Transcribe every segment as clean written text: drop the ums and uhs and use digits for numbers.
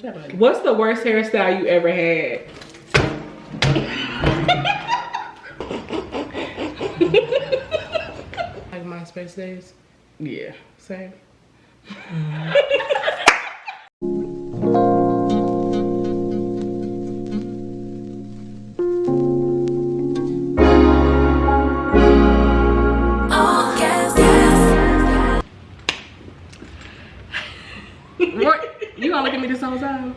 What's the worst hairstyle you ever had? Like MySpace days? Yeah, same. You gonna look at me this whole time?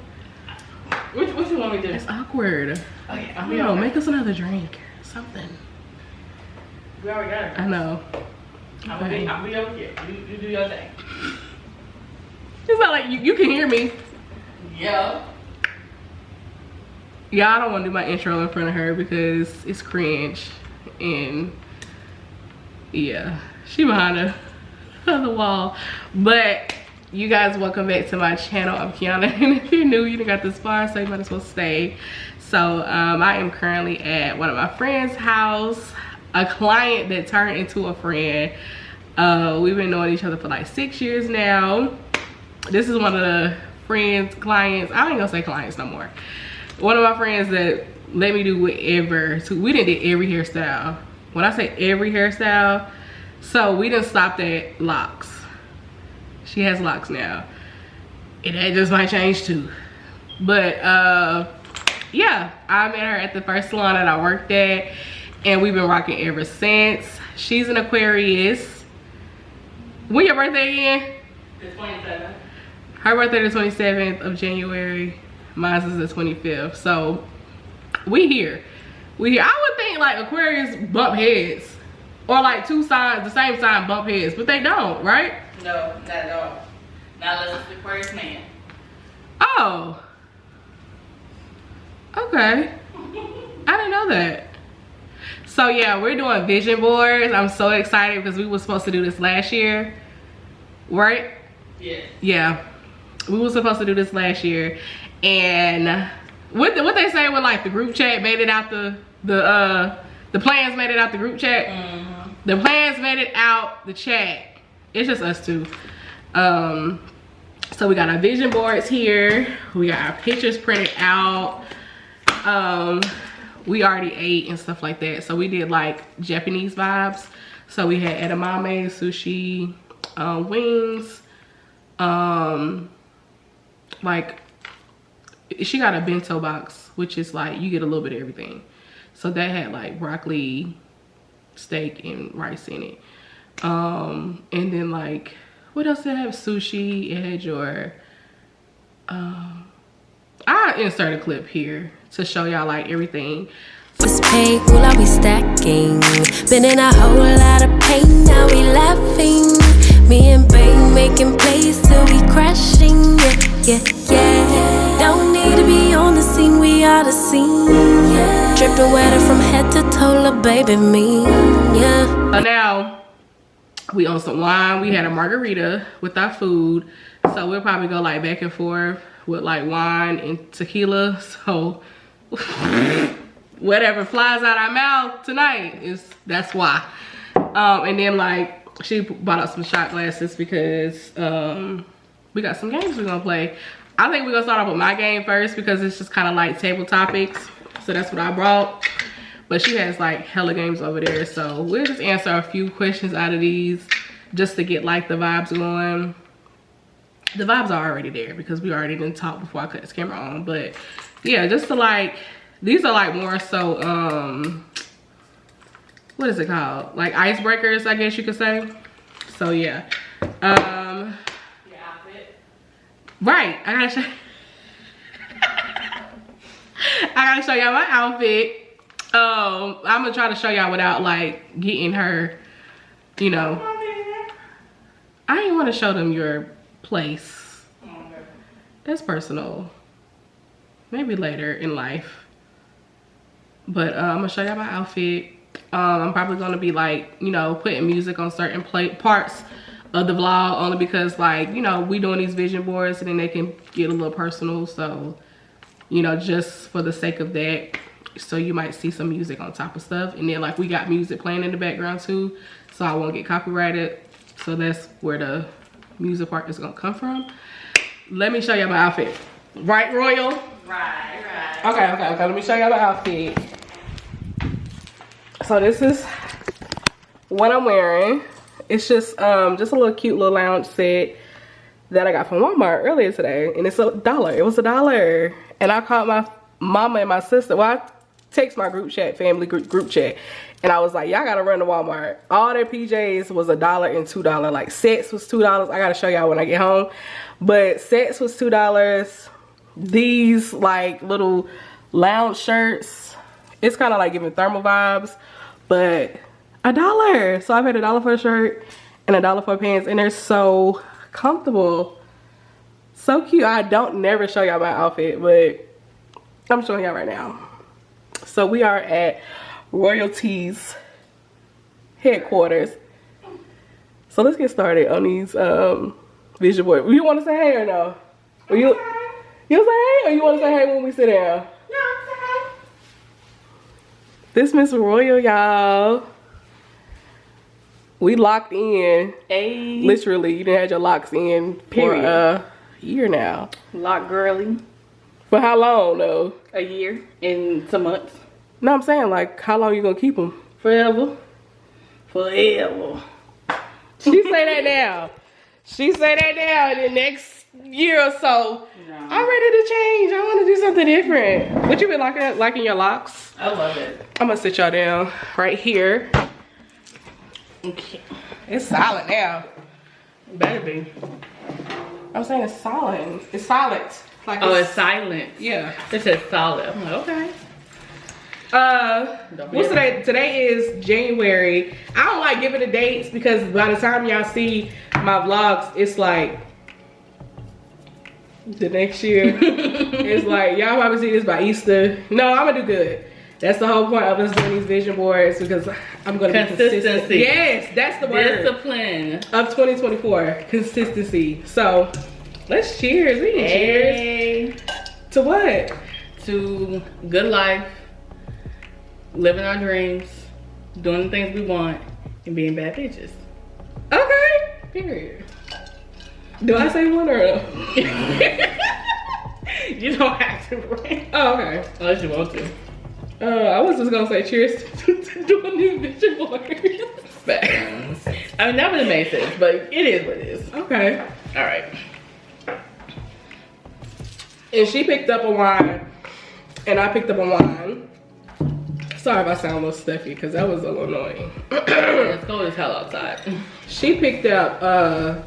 What you want me to do? It's awkward. Oh yeah, I don't know, make us another drink. Something. We already got it. I know. I'm gonna be over here. You do your thing. It's not like you can hear me. Yeah. Yeah, I don't want to do my intro in front of her because it's cringe. And yeah, she behind the wall. But you guys, welcome back to my channel. I'm Kiana, and if you're new, you done got this far, so you might as well stay. So I am currently at one of my friend's house, a client that turned into a friend. We've been knowing each other for like 6 years now. This is one of the friends, clients, I ain't gonna say clients no more. One of my friends that let me do whatever. So we done did every hairstyle. When I say every hairstyle, so we done stopped at locks. She has locks now. And that just might change too. But yeah, I met her at the first salon that I worked at, and we've been rocking ever since. She's an Aquarius. When your birthday again? The 27th. Her birthday the 27th of January. Mine is the 25th. So we here. I would think like Aquarius bump heads. Or like two signs, the same sign bump heads, but they don't, right? No, not at all. Not unless it's the Aquarius man. Oh. Okay. I didn't know that. So yeah, we're doing vision boards. I'm so excited because we were supposed to do this last year. Right? Yes. Yeah. We were supposed to do this last year. And what they say when like the group chat made it out the plans made it out the group chat. Mm-hmm. The plans made it out the chat. It's just us two. So we got our vision boards here. We got our pictures printed out. We already ate and stuff like that. So we did like Japanese vibes. So we had edamame, sushi, wings. Like she got a bento box, which is like you get a little bit of everything. So that had like broccoli, steak, and rice in it. And then like, what else did it have? Sushi. It had your, I insert a clip here to show y'all like everything. Was paid, will I be stacking? Been in a whole lot of pain, now we laughing. Me and Bang making plays till we crashing. Yeah, yeah, yeah. Don't need to be on the scene, we are the scene. Yeah. Dripping wetter from head to toe, little baby me. Yeah. So now we on some wine. We had a margarita with our food. So we'll probably go like back and forth with like wine and tequila. So whatever flies out our mouth tonight that's why. And then like she bought us some shot glasses because we got some games we're gonna play. I think we're gonna start off with my game first because it's just kind of like table topics. So that's what I brought. But she has like hella games over there. So we'll just answer a few questions out of these just to get like the vibes going. The vibes are already there because we already didn't talk before I cut this camera on. But yeah, just to like, these are like more so, what is it called? Like icebreakers, I guess you could say. So yeah. Your outfit. Right, I gotta show y'all my outfit. I'm gonna try to show y'all without like getting her, you know. I didn't want to show them your place. That's personal. Maybe later in life. But I'm gonna show y'all my outfit. I'm probably gonna be like, you know, putting music on certain parts of the vlog only because like, you know, we doing these vision boards and then they can get a little personal. So, you know, just for the sake of that. So you might see some music on top of stuff. And then like we got music playing in the background too. So I won't get copyrighted. So that's where the music part is gonna come from. Let me show y'all my outfit. Right, Royal? Right. Okay. Let me show y'all my outfit. So this is what I'm wearing. It's just a little cute little lounge set that I got from Walmart earlier today, and it's $1. It was $1, and I called my mama and my sister. Well, I text my group chat, family group chat, and I was like, y'all gotta run to Walmart. All their PJs was $1 and $2. Like sets was $2. I gotta show y'all when I get home, but sets was $2. These like little lounge shirts, it's kind of like giving thermal vibes, but $1. So I paid $1 for a shirt and $1 for pants, and they're so comfortable, so cute. I don't never show y'all my outfit, but I'm showing y'all right now. So we are at Royalty's headquarters. So let's get started on these vision boards. You want to say hey or no? Or you say hey, or you want to say hey when we sit down? No, say hey. This Miss Royal, y'all. We locked in. Hey. Literally, you done had your locks in for a year now. Lock girly. For how long though? A year and some months. No, I'm saying like how long you gonna keep them? Forever. She say that now. She say that now in the next year or so. No. I'm ready to change. I want to do something different. What you been liking your locks? I love it. I'm gonna sit y'all down right here. Okay. It's solid now. It better be. I'm saying it's solid. It's solid. Like It's silent. Yeah. It says solid. I'm like, okay. What's today? Today is January. I don't like giving the dates because by the time y'all see my vlogs, it's like the next year. It's like y'all probably see this by Easter. No, I'm gonna do good. That's the whole point of us doing these vision boards, because I'm gonna be consistent. Yes, that's the word. Discipline of 2024. Consistency. So let's cheers. We can cheers. To what? To good life, living our dreams, doing the things we want, and being bad bitches. Okay. Period. Do I say one or no? You don't have to, right? Oh, okay. Unless you want to. I was just gonna say cheers to doing these vision boards. I mean, that would have made sense, but it is what it is. Okay. All right. And she picked up a wine, and I picked up a wine. Sorry if I sound a little stuffy, because that was a little annoying. It's cold as hell outside. She picked up, I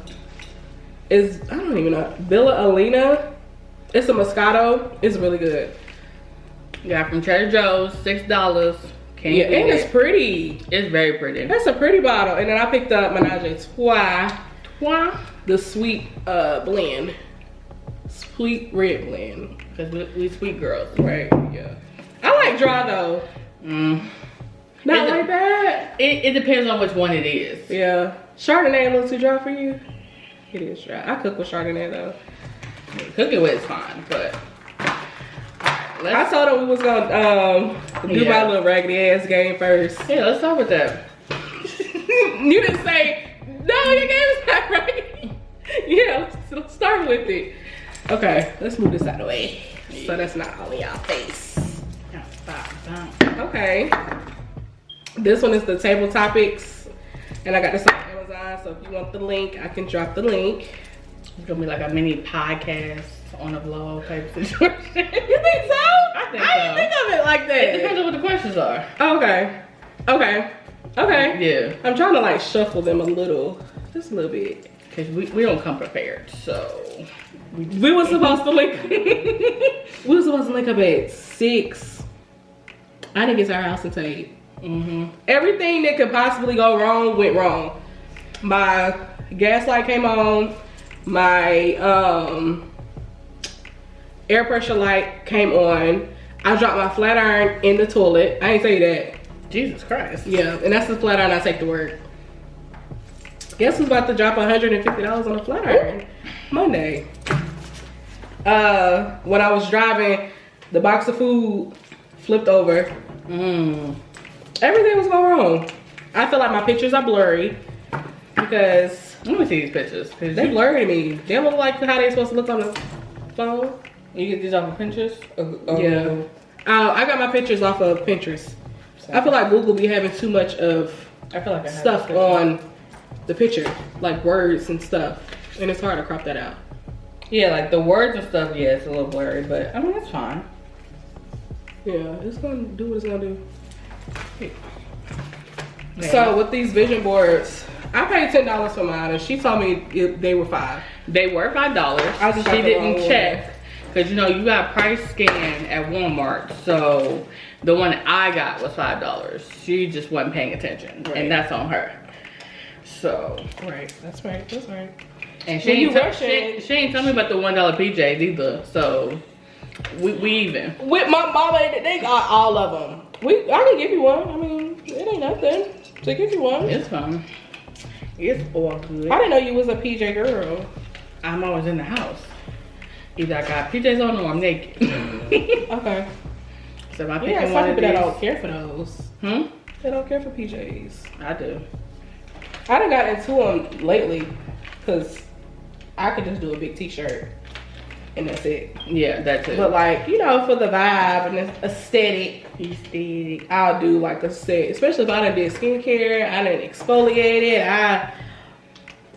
don't even know, Villa Alina. It's a Moscato. It's really good. Got from Trader Joe's, $6. Can't and it's pretty. It's very pretty. That's a pretty bottle. And then I picked up Menage a Trois, the sweet blend. Sweet red blend. Because we sweet girls. Right, yeah. I like dry though. Not like that. It depends on which one it is. Yeah. Chardonnay a little too dry for you? It is dry. I cook with Chardonnay though. Cooking with is fine, but I told her we was gonna do my little raggedy ass game first. Yeah, let's start with that. You didn't say no, your game is not raggedy. Yeah, let's start with it. Okay, let's move this out of the way so that's not all in y'all face. Okay, this one is the table topics, and I got this on Amazon. So if you want the link, I can drop the link. It's gonna be like a mini podcast on a vlog type situation. You think so? I think I didn't think of it like that. It depends on what the questions are. Okay. Yeah. I'm trying to like shuffle them a little, just a little bit. Cause we don't come prepared, so. We were supposed to link. We were supposed to link up at 6. I didn't get to our house until 8. Everything that could possibly go wrong went wrong. My gas light came on. My air pressure light came on. I dropped my flat iron in the toilet. I ain't say that. Jesus Christ. Yeah, and that's the flat iron I take to work. Guess who's about to drop $150 on a flat iron Monday? When I was driving, the box of food flipped over. Everything was going wrong. I feel like my pictures are blurry because let me see these pictures. They blurry to me. They don't look like how they're supposed to look on the phone. You get these off of Pinterest? Yeah. I got my pictures off of Pinterest. I feel like Google be having too much of I feel like I stuff on the picture, like words and stuff, and it's hard to crop that out. Yeah, like the words and stuff, yeah, it's a little blurry, but I mean, it's fine. Yeah, it's gonna do what it's gonna do. Yeah. So with these vision boards, I paid $10 for mine, and she told me they were $5. They were $5. She didn't check. Because, you know, you got price scan at Walmart. So the one I got was $5. She just wasn't paying attention. Right. And that's on her. So. Right. That's right. That's right. And she ain't tell me about the $1 PJs either. So we even. With my mama, they got all of them. I can give you one. I mean, it ain't nothing. So give you one. It's fine. It's all good. I didn't know you was a PJ girl. I'm always in the house. Either I got PJs on or I'm naked. Okay. So if I pick Yeah, some people that don't care for those. They don't care for PJs. I do. I done got into them lately because I could just do a big t-shirt and that's it. Yeah, that's it. But like, you know, for the vibe and the aesthetic, I'll do like a set. Especially if I done did skincare, I done exfoliated, I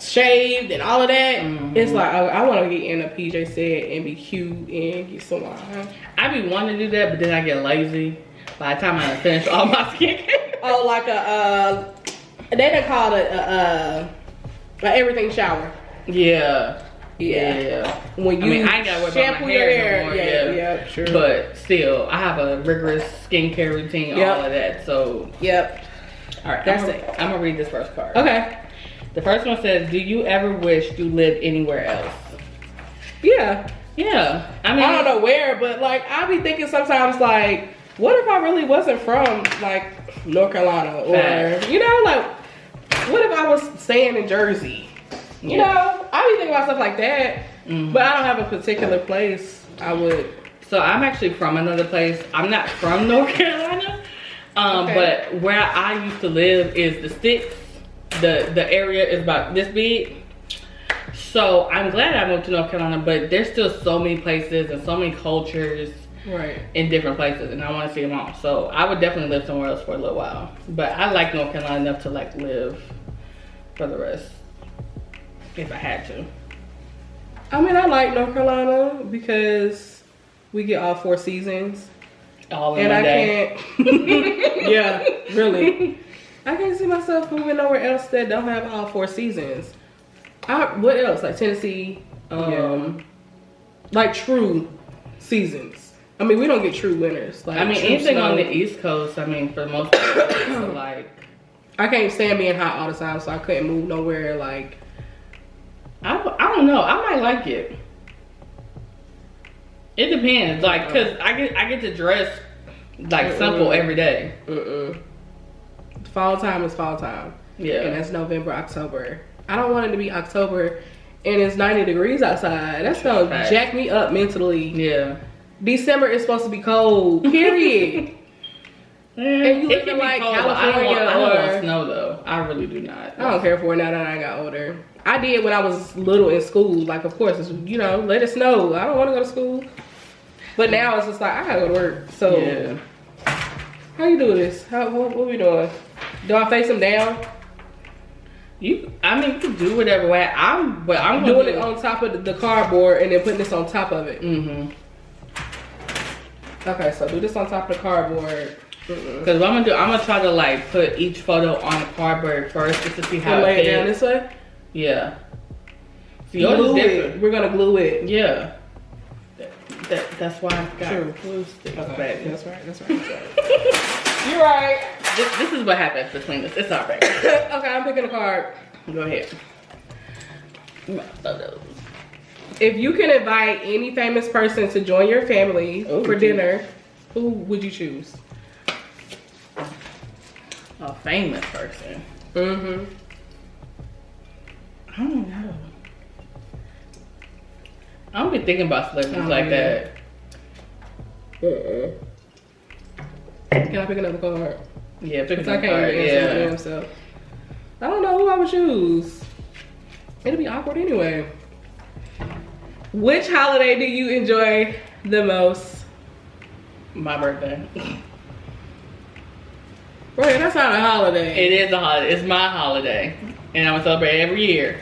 shaved and all of that. It's like I want to get in a PJ set and be cute and get some wine. I be wanting to do that, but then I get lazy by the time I finish all my skincare. Oh, like they done call it a everything shower. Yeah. When you I ain't gotta worry shampoo about my your hair no more. yeah, sure. But still, I have a rigorous skincare routine, all of that. So all right, that's it. I'm gonna read this first card. Okay. The first one says, "Do you ever wish you lived anywhere else?" Yeah. I mean, I don't know where, but like I be thinking sometimes like, what if I really wasn't from like North Carolina or you know, like what if I was staying in Jersey? You know, I be thinking about stuff like that, but I don't have a particular place I would. So I'm actually from another place. I'm not from North Carolina, but where I used to live is the sticks. The area is about this big. So I'm glad I moved to North Carolina, but there's still so many places and so many cultures in different places, and I want to see them all. So I would definitely live somewhere else for a little while. But I like North Carolina enough to like live for the rest if I had to. I mean, I like North Carolina because we get all 4 seasons. All in one day. Can't. Yeah, really. I can't see myself moving nowhere else that don't have all 4 seasons. What else? Like Tennessee, like true seasons. I mean, we don't get true winters. Like I mean, anything on the East Coast. I mean, for the most part, so like I can't stand being hot all the time, so I couldn't move nowhere. Like I don't know. I might like it. It depends. Like, cause I get to dress like simple every day. Fall time is fall time. Yeah. And that's November, October. I don't want it to be October and it's 90 degrees outside. That's gonna jack me up mentally. Yeah. December is supposed to be cold, period. And you looking like California. I don't want snow though. I really do not. I don't care for it now that I got older. I did when I was little in school. Like, of course, it's, you know, let it snow. I don't want to go to school. But now it's just like, I gotta go to work. So, how you do this? What we doing? Do I face them down? I mean, you can do whatever way. I'm doing it on top of the cardboard and then putting this on top of it. Okay, so do this on top of the cardboard. Because what I'm gonna do, I'm gonna try to like put each photo on the cardboard first just to see how lay it down this way. Yeah. So yours is different. We're gonna glue it. Yeah. That's why I got glue sticks. Okay. That's right. You're right. This is what happens between us. It's alright. Okay, I'm picking a card. Go ahead. If you can invite any famous person to join your family for dinner, who would you choose? A famous person. I don't know. I don't be thinking about celebrities like that. Can I pick another card? Yeah, pick card. another card. So I don't know who I would choose. It'll be awkward anyway. Which holiday do you enjoy the most? My birthday. Right, that's not a holiday. It is a holiday. It's my holiday. And I'm going to celebrate every year.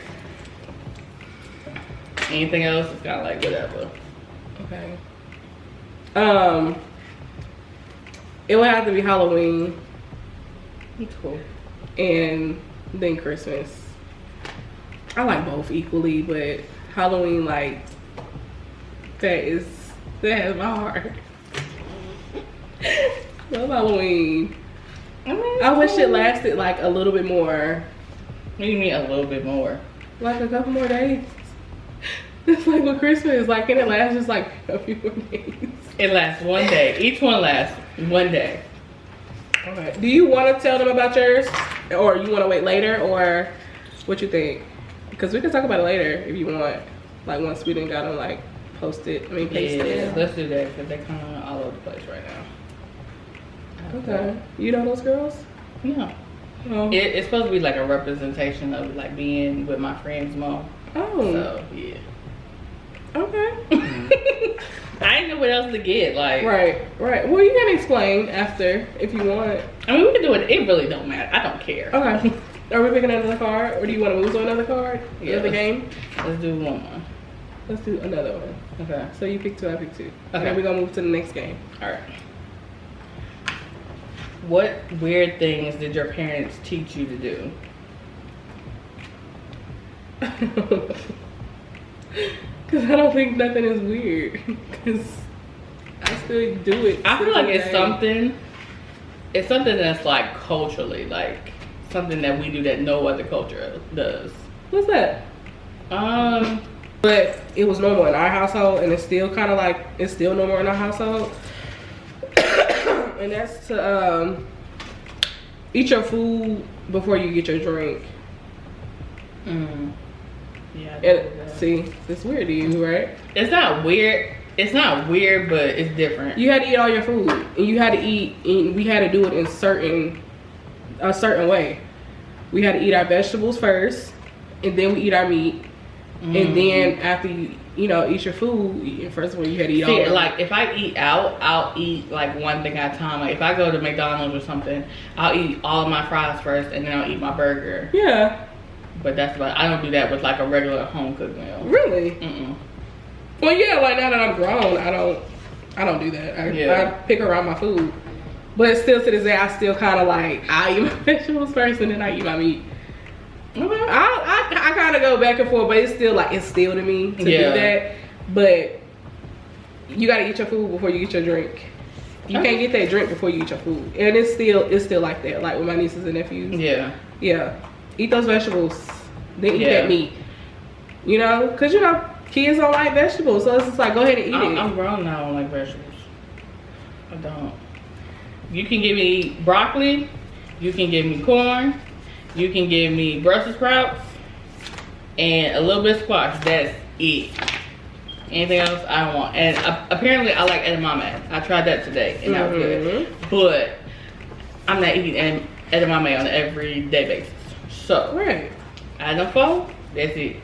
Anything else is kind of like whatever. Okay. It would have to be Halloween. It's cool. And then Christmas. I like both equally, but Halloween, like, that has my heart. Love Halloween. I wish it lasted like a little bit more. What do you mean a little bit more? Like a couple more days. It's like with Christmas, like, can it last just like a few more days? It lasts one day. Each one lasts one day. Okay. Do you want to tell them about yours, or you want to wait later, or what you think? Because we can talk about it later if you want. Like once we done got them like posted. I mean pasted. Yeah, let's do that because they're kind of all over the place right now. Okay. You know those girls? No. Oh. It's supposed to be like a representation of like being with my friend's mom. Oh. So yeah. Okay. I didn't know what else to get. Like. Right. Well, you can explain after if you want. I mean, we can do it. It really don't matter. I don't care. Okay. Are we picking another card, or do you want to move to another card? Yeah. Another game? Let's do one more. Let's do another one. Okay. So you pick two, I pick two. Okay. Then we're gonna move to the next game. All right. What weird things did your parents teach you to do? Because I don't think nothing is weird. Because I still do it. I feel like it's today. something. It's something that's like culturally, like something that we do that no other culture does. What's that? But it was normal in our household, and it's still kind of like it's still normal in our household. And that's to eat your food before you get your drink. Yeah. And see, it's weird to you, right? It's not weird. It's not weird, but it's different. You had to eat all your food, and you had to eat, and we had to do it in a certain way. We had to eat our vegetables first, and then we eat our meat, and then after you eat your food, first of all you had to eat all. See, like if I eat out, I'll eat like one thing at a time. Like if I go to McDonald's or something, I'll eat all of my fries first, and then I'll eat my burger. Yeah. But that's about. I don't do that with like a regular home cooked meal. Really? Mm-mm. Well, yeah. Like now that I'm grown, I don't do that. I pick around my food, but still to this day, I still kind of like I eat my vegetables first, and then I eat my meat. Okay. I kind of go back and forth, but it's still like instilled in me to do that. But you gotta eat your food before you eat your drink. You can't get that drink before you eat your food, and it's still like that. Like with my nieces and nephews. Yeah. Yeah. Eat those vegetables, then eat that meat. You know, cause kids don't like vegetables, so it's just like go ahead and eat it. I'm grown now. I don't like vegetables. I don't. You can give me broccoli. You can give me corn. You can give me Brussels sprouts and a little bit of squash. That's it. Anything else I don't want. And apparently I like edamame. I tried that today and that was good. But I'm not eating edamame on an everyday basis. So I don't follow. That's it.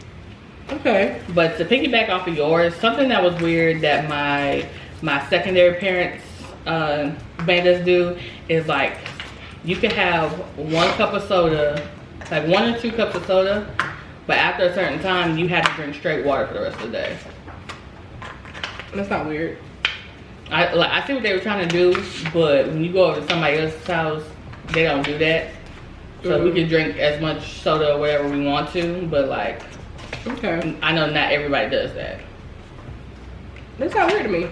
Okay. But to piggyback off of yours, something that was weird that my secondary parents made us do is like you can have 1 cup of soda, like 1 or 2 cups of soda, but after a certain time you have to drink straight water for the rest of the day. That's not weird. I see what they were trying to do, but when you go over to somebody else's house, they don't do that. So we can drink as much soda or whatever we want to, but like, I know not everybody does that. That's not weird to me.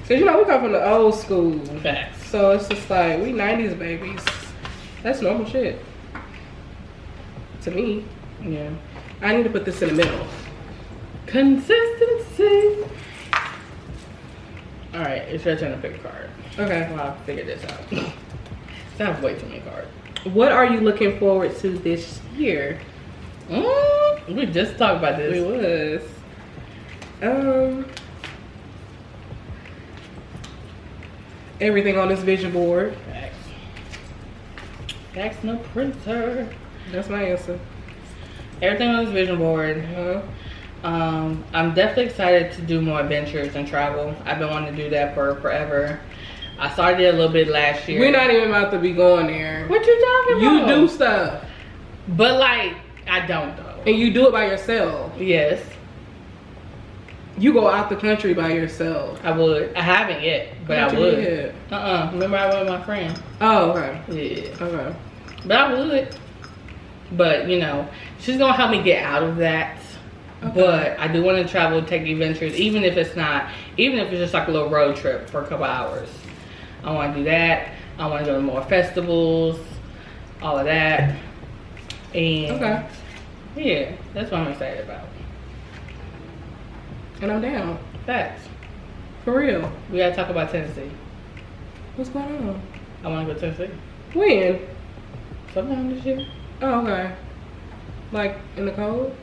Cause we come from the old school. Facts. So it's just like, we 90s babies. That's normal shit. To me. Yeah. I need to put this in the middle. Consistency. Alright, it's your turn to pick a card. Okay. Well, I'll figure this out. That's way too many cards. What are you looking forward to this year? We just talked about this. We was. Everything on this vision board. Facts, no printer. That's my answer. Everything on this vision board. I'm definitely excited to do more adventures and travel. I've been wanting to do that for forever. I started it a little bit last year. We're not even about to be going there. What you talking about? You do stuff. But like, I don't though. And you do it by yourself. Yes. You go out the country by yourself. I would. I haven't yet, but I would. Remember I went with my friend. Oh, okay. Yeah. Okay. But I would. But you know, she's gonna help me get out of that. Okay. But I do want to travel, take adventures, even if it's just like a little road trip for a couple hours. I want to do that. I want to go to more festivals, all of that. And okay. Yeah, that's what I'm excited about. And I'm down. Facts. For real. We gotta talk about Tennessee. What's going on? I want to go to Tennessee. When? Sometime this year. Oh, okay. Like in the cold?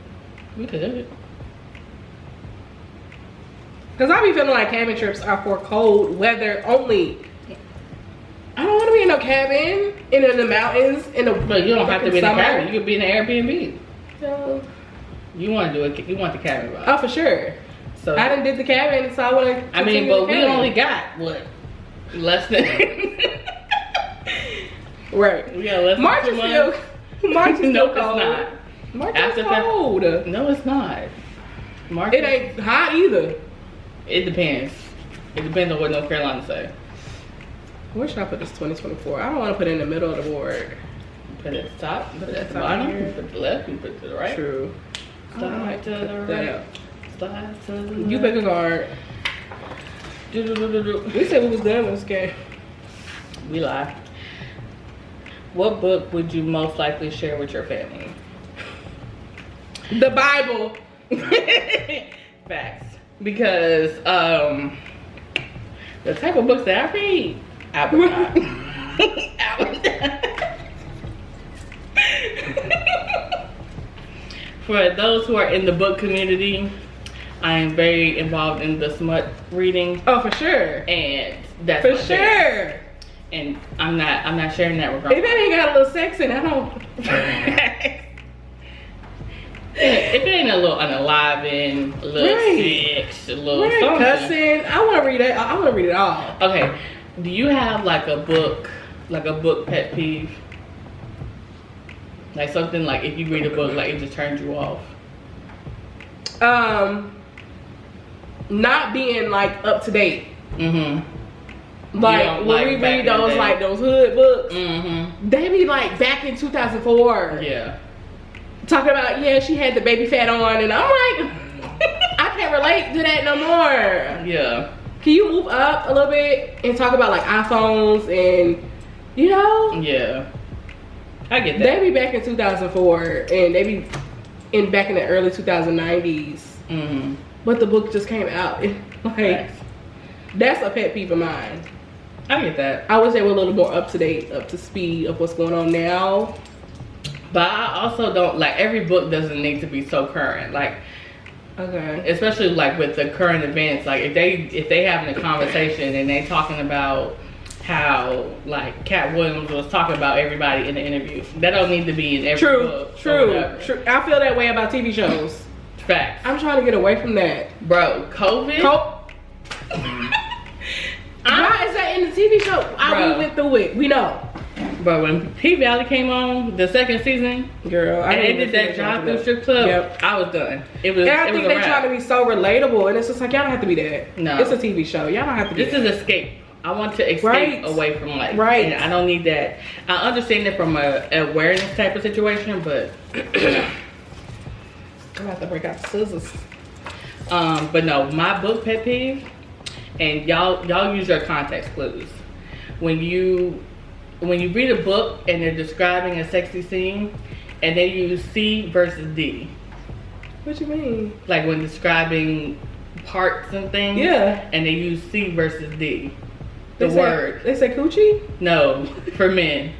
We could. Cause I be feeling like cabin trips are for cold weather only. I don't want to be in no cabin in the mountains But you don't have to be in a cabin. You could be in an Airbnb. So, you want to do it? You want the cabin vibe? Oh, for sure. So I done did the cabin, so I want to. I mean, but we only got what, less than. Right. We got less. March is still. March is no, still cold. It's not. March is cold. No, it's not. March. It ain't hot either. It depends. It depends on what North Carolina say. Where should I put this 2024? I don't want to put it in the middle of the board. Put it at the top, put it at the bottom, you put it to the left, you put it to the right. True. Slide to the right. Slide to the left. You pick a card. We said we was done with this game. We lie. What book would you most likely share with your family? The Bible. Facts. Because the type of books that I read, I would not. I would not. For those who are in the book community, I am very involved in the smut reading. Oh, for sure. And that's for sure. And I'm not sharing that with If it ain't got a little sex in it, I don't. If it ain't a little unalivened, a little sex, a little something. Cussing. I want to read it. I want to read it all. Okay. Do you have like a book pet peeve? Like something like if you read a book, like it just turns you off. Not being like up to date. Mm-hmm. Like when we read those like those hood books, they be like back in 2004. Yeah. Talking about she had the baby fat on, and I'm like, I can't relate to that no more. Yeah. Can you move up a little bit and talk about like iPhones and Yeah. I get that. They be back in 2004 and they be back in the early 2090s. Mm-hmm. But the book just came out. Like, that's a pet peeve of mine. I get that. I wish they were a little more up to date, up to speed of what's going on now. But I also don't like every book doesn't need to be so current. Like, okay, especially like with the current events. Like if they having a conversation and they talking about how like Cat Williams was talking about everybody in the interview, that don't need to be in every book. True. I feel that way about TV shows. Facts. I'm trying to get away from that, bro. COVID. Why is that in the TV show? We went through it. We know. But when P-Valley came on the second season, girl, and they did that drive-through strip club, I was done. It was. And I think they're trying to be so relatable, and it's just like y'all don't have to be that. No, it's a TV show. Y'all don't have to be. This is escape. I want to escape away from life. Right. And I don't need that. I understand it from a awareness type of situation, but I'm gonna have to break out the scissors. But no, my book pet peeve, and y'all use your context clues when you read a book and they're describing a sexy scene and they use C versus D. What you mean? Like when describing parts and things. Yeah. And they use C versus D. They say coochie? No, for men.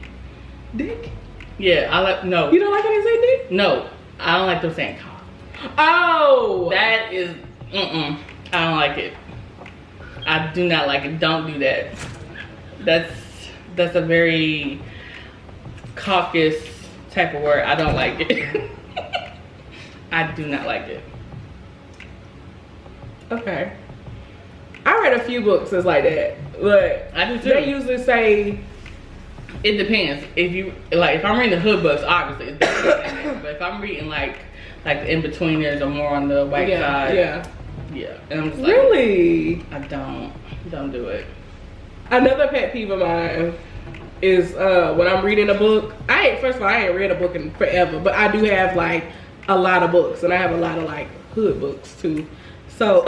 Dick? Yeah, I like, no. You don't like when they say dick? No, I don't like them saying cock. Oh! That is, I don't like it. I do not like it. Don't do that. That's a very caucus type of word. I don't like it. I do not like it. Okay. I read a few books that's like that, but I do too. they usually say it depends. If you like, if I'm reading the hood books, obviously it's different. But if I'm reading like the in-betweeners or more on the white side, yeah. And I'm just like, really? I don't do it. Another pet peeve of mine is when I'm reading a book. First of all, I ain't read a book in forever, but I do have like a lot of books, and I have a lot of like hood books too. So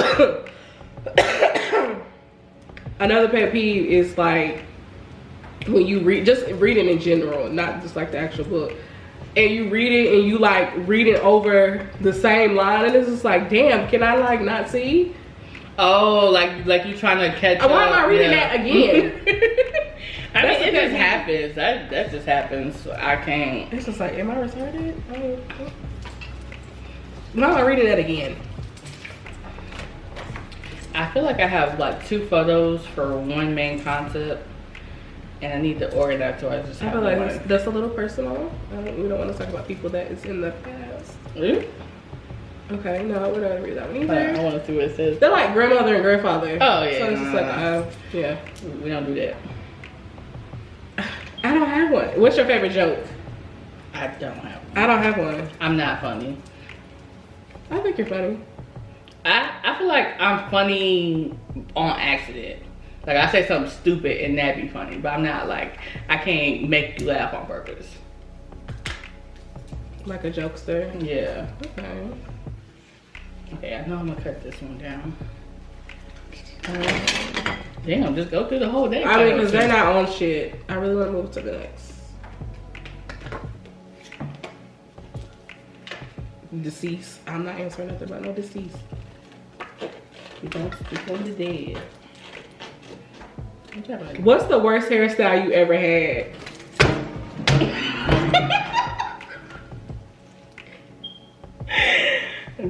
another pet peeve is like when you read, just reading in general, not just like the actual book, and you read it and you like reading over the same line, and it's just like, damn, can I like not see? Oh, like you trying to catch up. Why am I reading that again? I mean, it just happens. That just happens. So I can't. It's just like, am I retarded? Why am I reading that again? I feel like I have like 2 photos for one main concept, and I need to organize so I just have I feel like one. that's a little personal. We don't want to talk about people that is in the past. Okay, no, we're not gonna read that one either. I want to see what it says. They're like grandmother and grandfather. Oh yeah. So it's just like, yeah. We don't do that. I don't have one. What's your favorite joke? I don't have one. I don't have one. I'm not funny. I think you're funny. I feel like I'm funny on accident. Like I say something stupid and that'd be funny, but I'm not like, I can't make you laugh on purpose. Like a jokester. Yeah. Okay. Okay, I know I'm gonna cut this one down. Damn, just go through the whole day. I mean, because they're not on shit. I really want to move to the next. Deceased. I'm not answering nothing about no deceased. You don't speak on the dead. What's the worst hairstyle you ever had?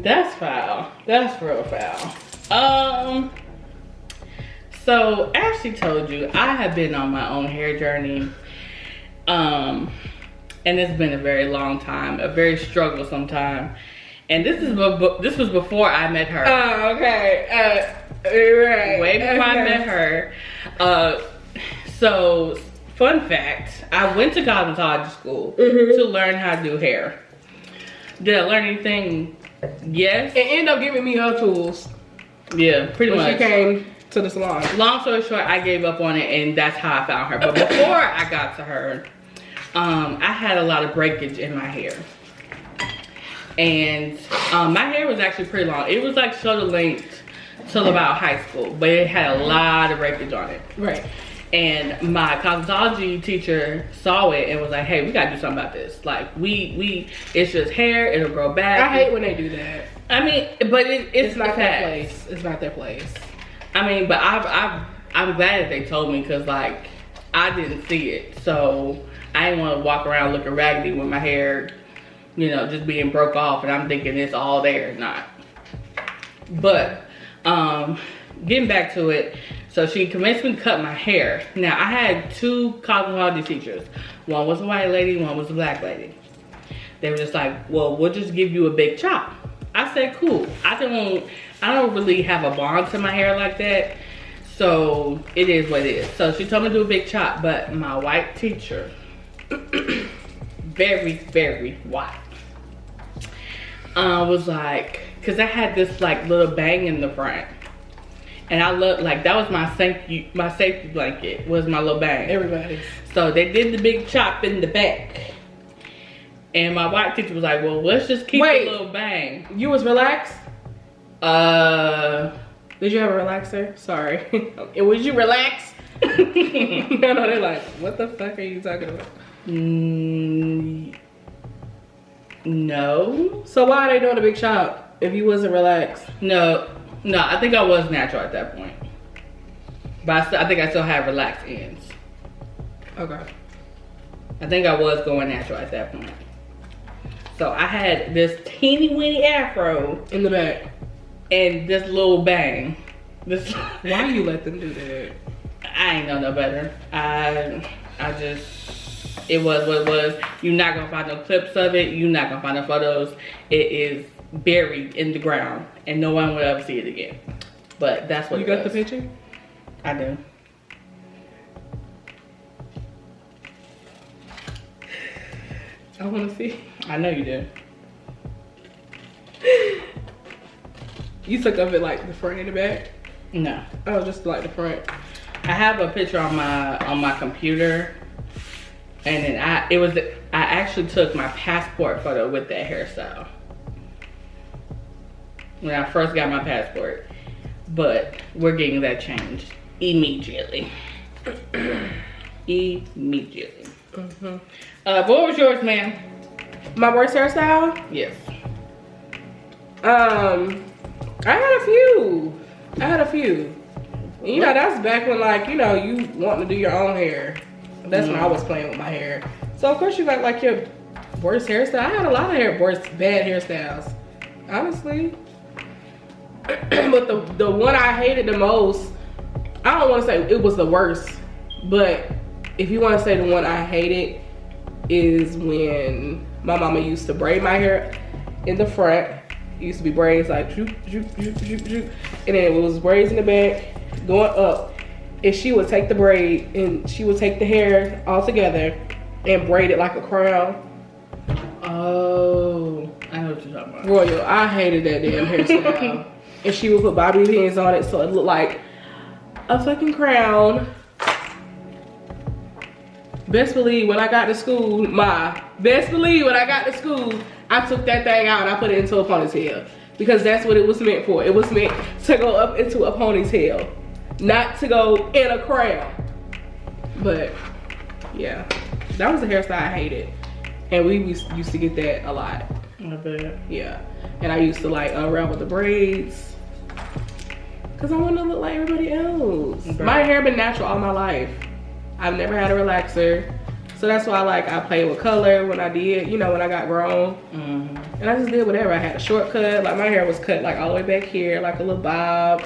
That's foul. That's real foul. So Ashley told you I have been on my own hair journey. And it's been a very long time, a very strugglesome time. And this was before I met her. Oh, okay. Right. Way before I met her. So fun fact, I went to cosmetology school to learn how to do hair. Did I learn anything? Yes. And ended up giving me her tools. Yeah, pretty much. When she came to the salon. Long story short, I gave up on it, and that's how I found her. But before I got to her, I had a lot of breakage in my hair. And my hair was actually pretty long. It was like shoulder length till about high school, but it had a lot of breakage on it. Right. And my cosmetology teacher saw it and was like, hey, we gotta do something about this. Like, it's just hair, it'll grow back. I hate when they do that. I mean, but it's not the their fact. place. It's not their place. I mean, but I'm glad that they told me, because like I didn't see it, so I didn't want to walk around looking raggedy with my hair, you know, just being broke off, and I'm thinking it's all there. Not. But getting back to it, so she convinced me to cut my hair. Now I had 2 cosmetology teachers. One was a white lady, one was a black lady. They were just like, well, we'll just give you a big chop. I said, cool. I don't really have a bond to my hair like that, so it is what it is. So she told me to do a big chop, but my white teacher, very, very white, was like, because I had this like little bang in the front, and I looked like that was my safety blanket, was my little bang. Everybody's. So they did the big chop in the back. And my white teacher was like, well, let's just keep the little bang. You was relaxed? Did you have a relaxer? Sorry. And was you relaxed? No, they're like, what the fuck are you talking about? No. So why are they doing a big chop if you wasn't relaxed? No, I think I was natural at that point. But I think I still had relaxed ends. Okay. I think I was going natural at that point. So I had this teeny weeny afro in the back and this little bang. Why you let them do that? I ain't know no better. I just, it was what it was. You're not gonna find no clips of it. You're not gonna find no photos. It is buried in the ground, and no one will ever see it again. But that's what you got the picture? I do. I want to see. I know you do. You took of it like the front and the back? No. Oh, just like the front. I have a picture on my computer, and then I actually took my passport photo with that hairstyle when I first got my passport, but we're getting that changed immediately. Immediately. What was yours, ma'am? My worst hairstyle? Yes. I had a few. You know, that's back when, like, you know, you want to do your own hair. That's when I was playing with my hair. So of course you got like your worst hairstyle. I had a lot of bad hairstyles, honestly. But the one I hated the most, I don't want to say it was the worst, but if you want to say the one I hated, is when my mama used to braid my hair in the front. It used to be braids like and then it was braids in the back going up, and she would take the braid and she would take the hair all together and braid it like a crown. Oh, I know what you're talking about. Royal, I hated that damn hairstyle. And she would put bobby pins on it so it looked like a fucking crown. Best believe when I got to school, I took that thing out and I put it into a ponytail, because that's what it was meant for. It was meant to go up into a ponytail, not to go in a crown. But yeah, that was a hairstyle I hated, and we used to get that a lot. I bet. Yeah, and I used to like unravel the braids because I wanted to look like everybody else. Right. My hair been natural all my life. I've never had a relaxer. So that's why I played with color when I did, you know, when I got grown. And I just did whatever. I had a shortcut. Like my hair was cut like all the way back here, like a little bob.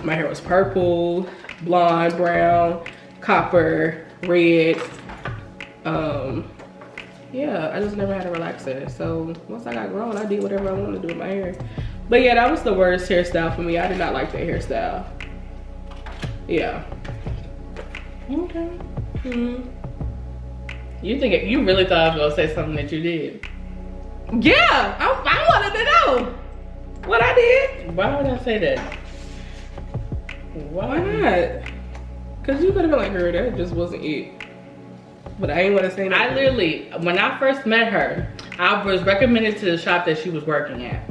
My hair was purple, blonde, brown, copper, red. Yeah, I just never had a relaxer. So once I got grown, I did whatever I wanted to do with my hair. But yeah, that was the worst hairstyle for me. I did not like that hairstyle. Yeah. Okay. You really thought I was gonna say something that you did? Yeah, I wanted to know what I did. Why would I say that? Why not? Cause you could have been like, girl, that just wasn't it. But I ain't want to say nothing. I literally, when I first met her, I was recommended to the shop that she was working at.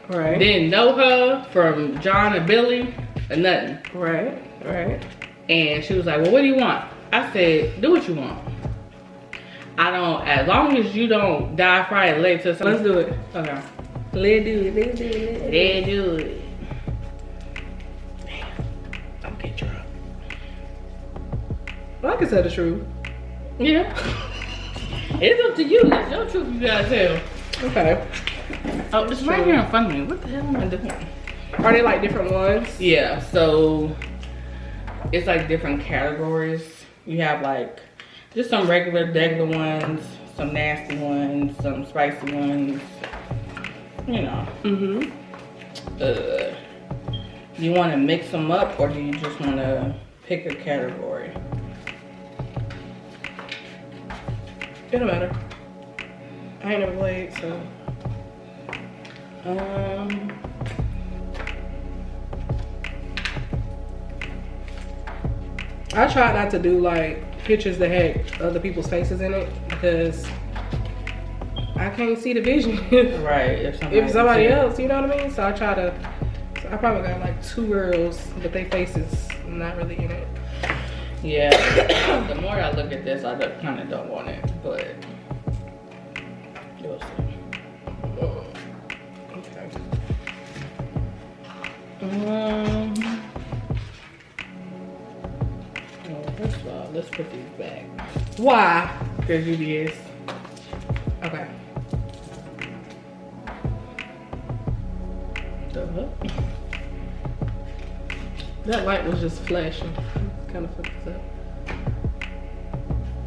Right. Didn't know her from John and Billy or nothing. Right. And she was like, well, what do you want? I said, do what you want. As long as you don't die Friday late to something. Let's do it. Okay. Let's do it. Let's do it. Damn. I'm getting drunk. Well, I can tell the truth. Yeah. It's up to you. It's your truth you gotta tell. Okay. Oh, it's right here in front of me. What the hell am I doing? Are they like different ones? Yeah, so it's like different categories. You have like just some regular ones, some nasty ones, some spicy ones, you know. You want to mix them up, or do you just want to pick a category? It don't matter. I ain't never played, so. I try not to do like pictures that had other people's faces in it, because I can't see the vision. Right. If somebody else, you know what I mean? So I probably got like 2 girls, but their faces not really in it. Yeah. The more I look at this, I kind of don't want it, but you'll see. Okay. First of all, let's put these back. Why? Because UBS. Okay. That light was just flashing. Kind of fucked us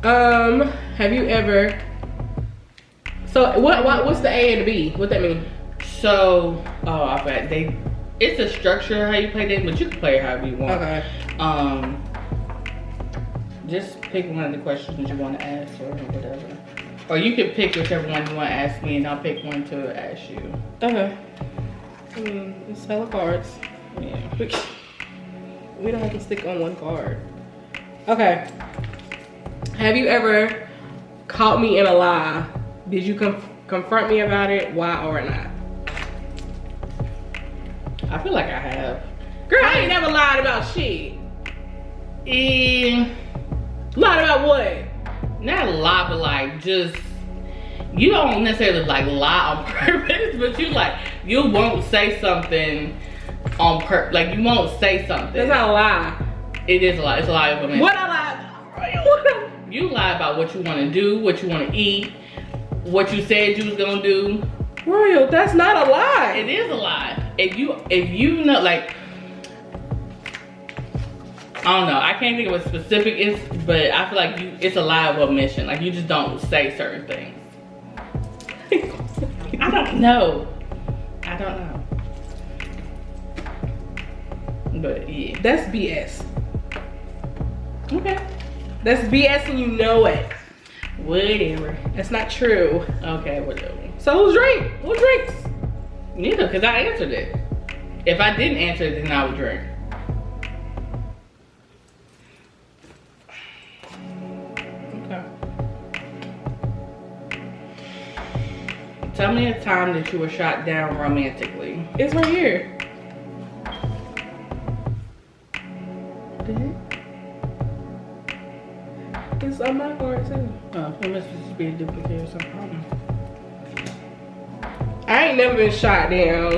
up. Have you ever? So what's the A and the B? What that mean? So, I bet it's a structure how you play this, but you can play it however you want. Okay. Just pick one of the questions you want to ask or whatever. Or you can pick whichever one you want to ask me, and I'll pick one to ask you. Okay. I mean, it's hella cards. Yeah. We don't have to stick on one card. Okay. Have you ever caught me in a lie? Did you confront me about it? Why or not? I feel like I have. Girl, I ain't never lied about shit. Eh, Lied about what? not a lie, but like just, you don't necessarily like lie on purpose, but you won't say something on purpose. Like you won't say something. That's not a lie. It is a lie. It's a lie of a man. What I lied? You lie about what you want to do, what you want to eat, what you said you was gonna do. Royal, that's not a lie. It is a lie. If you know, like, I don't know. I can't think of a specific instance, but I feel like it's a lie of omission. Like you just don't say certain things. I don't know. But yeah. That's BS. Okay. That's BS and you know it. Whatever. That's not true. Okay, whatever. So who drinks? Neither, because I answered it. If I didn't answer it, then I would drink. Okay. Tell me a time that you were shot down romantically. It's right here. It's on my card too. Oh, it must just be a duplicate or something. I ain't never been shot down.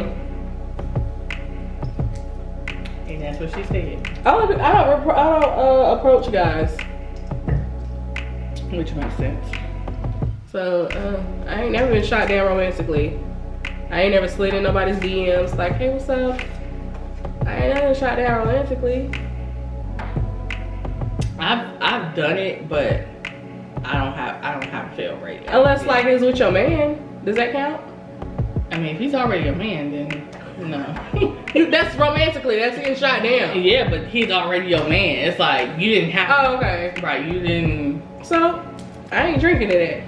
And that's what she said. I don't approach guys. Which makes sense. So I ain't never been shot down romantically. I ain't never slid in nobody's DMs like, hey, what's up? I ain't never been shot down romantically. I've done it, but I don't have a fail rate. Unless like it's with your man. Does that count? I mean, if he's already a man, then no. That's romantically. That's getting shot down. Yeah, but he's already your man. It's like you didn't have. Oh, okay. Right, you didn't. So I ain't drinking it.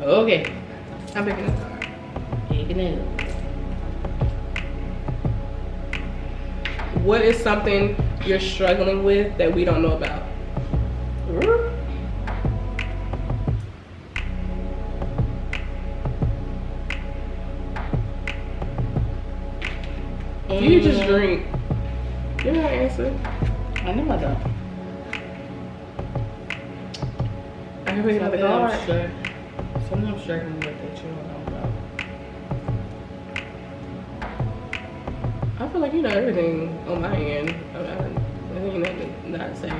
Okay. I'm picking this card. Picking it up. What is something you're struggling with that we don't know about? You just drink. You're not answering. I know I don't. I can pick another card. Something I'm struggling with that you don't know about. I feel like you know everything on my end. I think nothing not say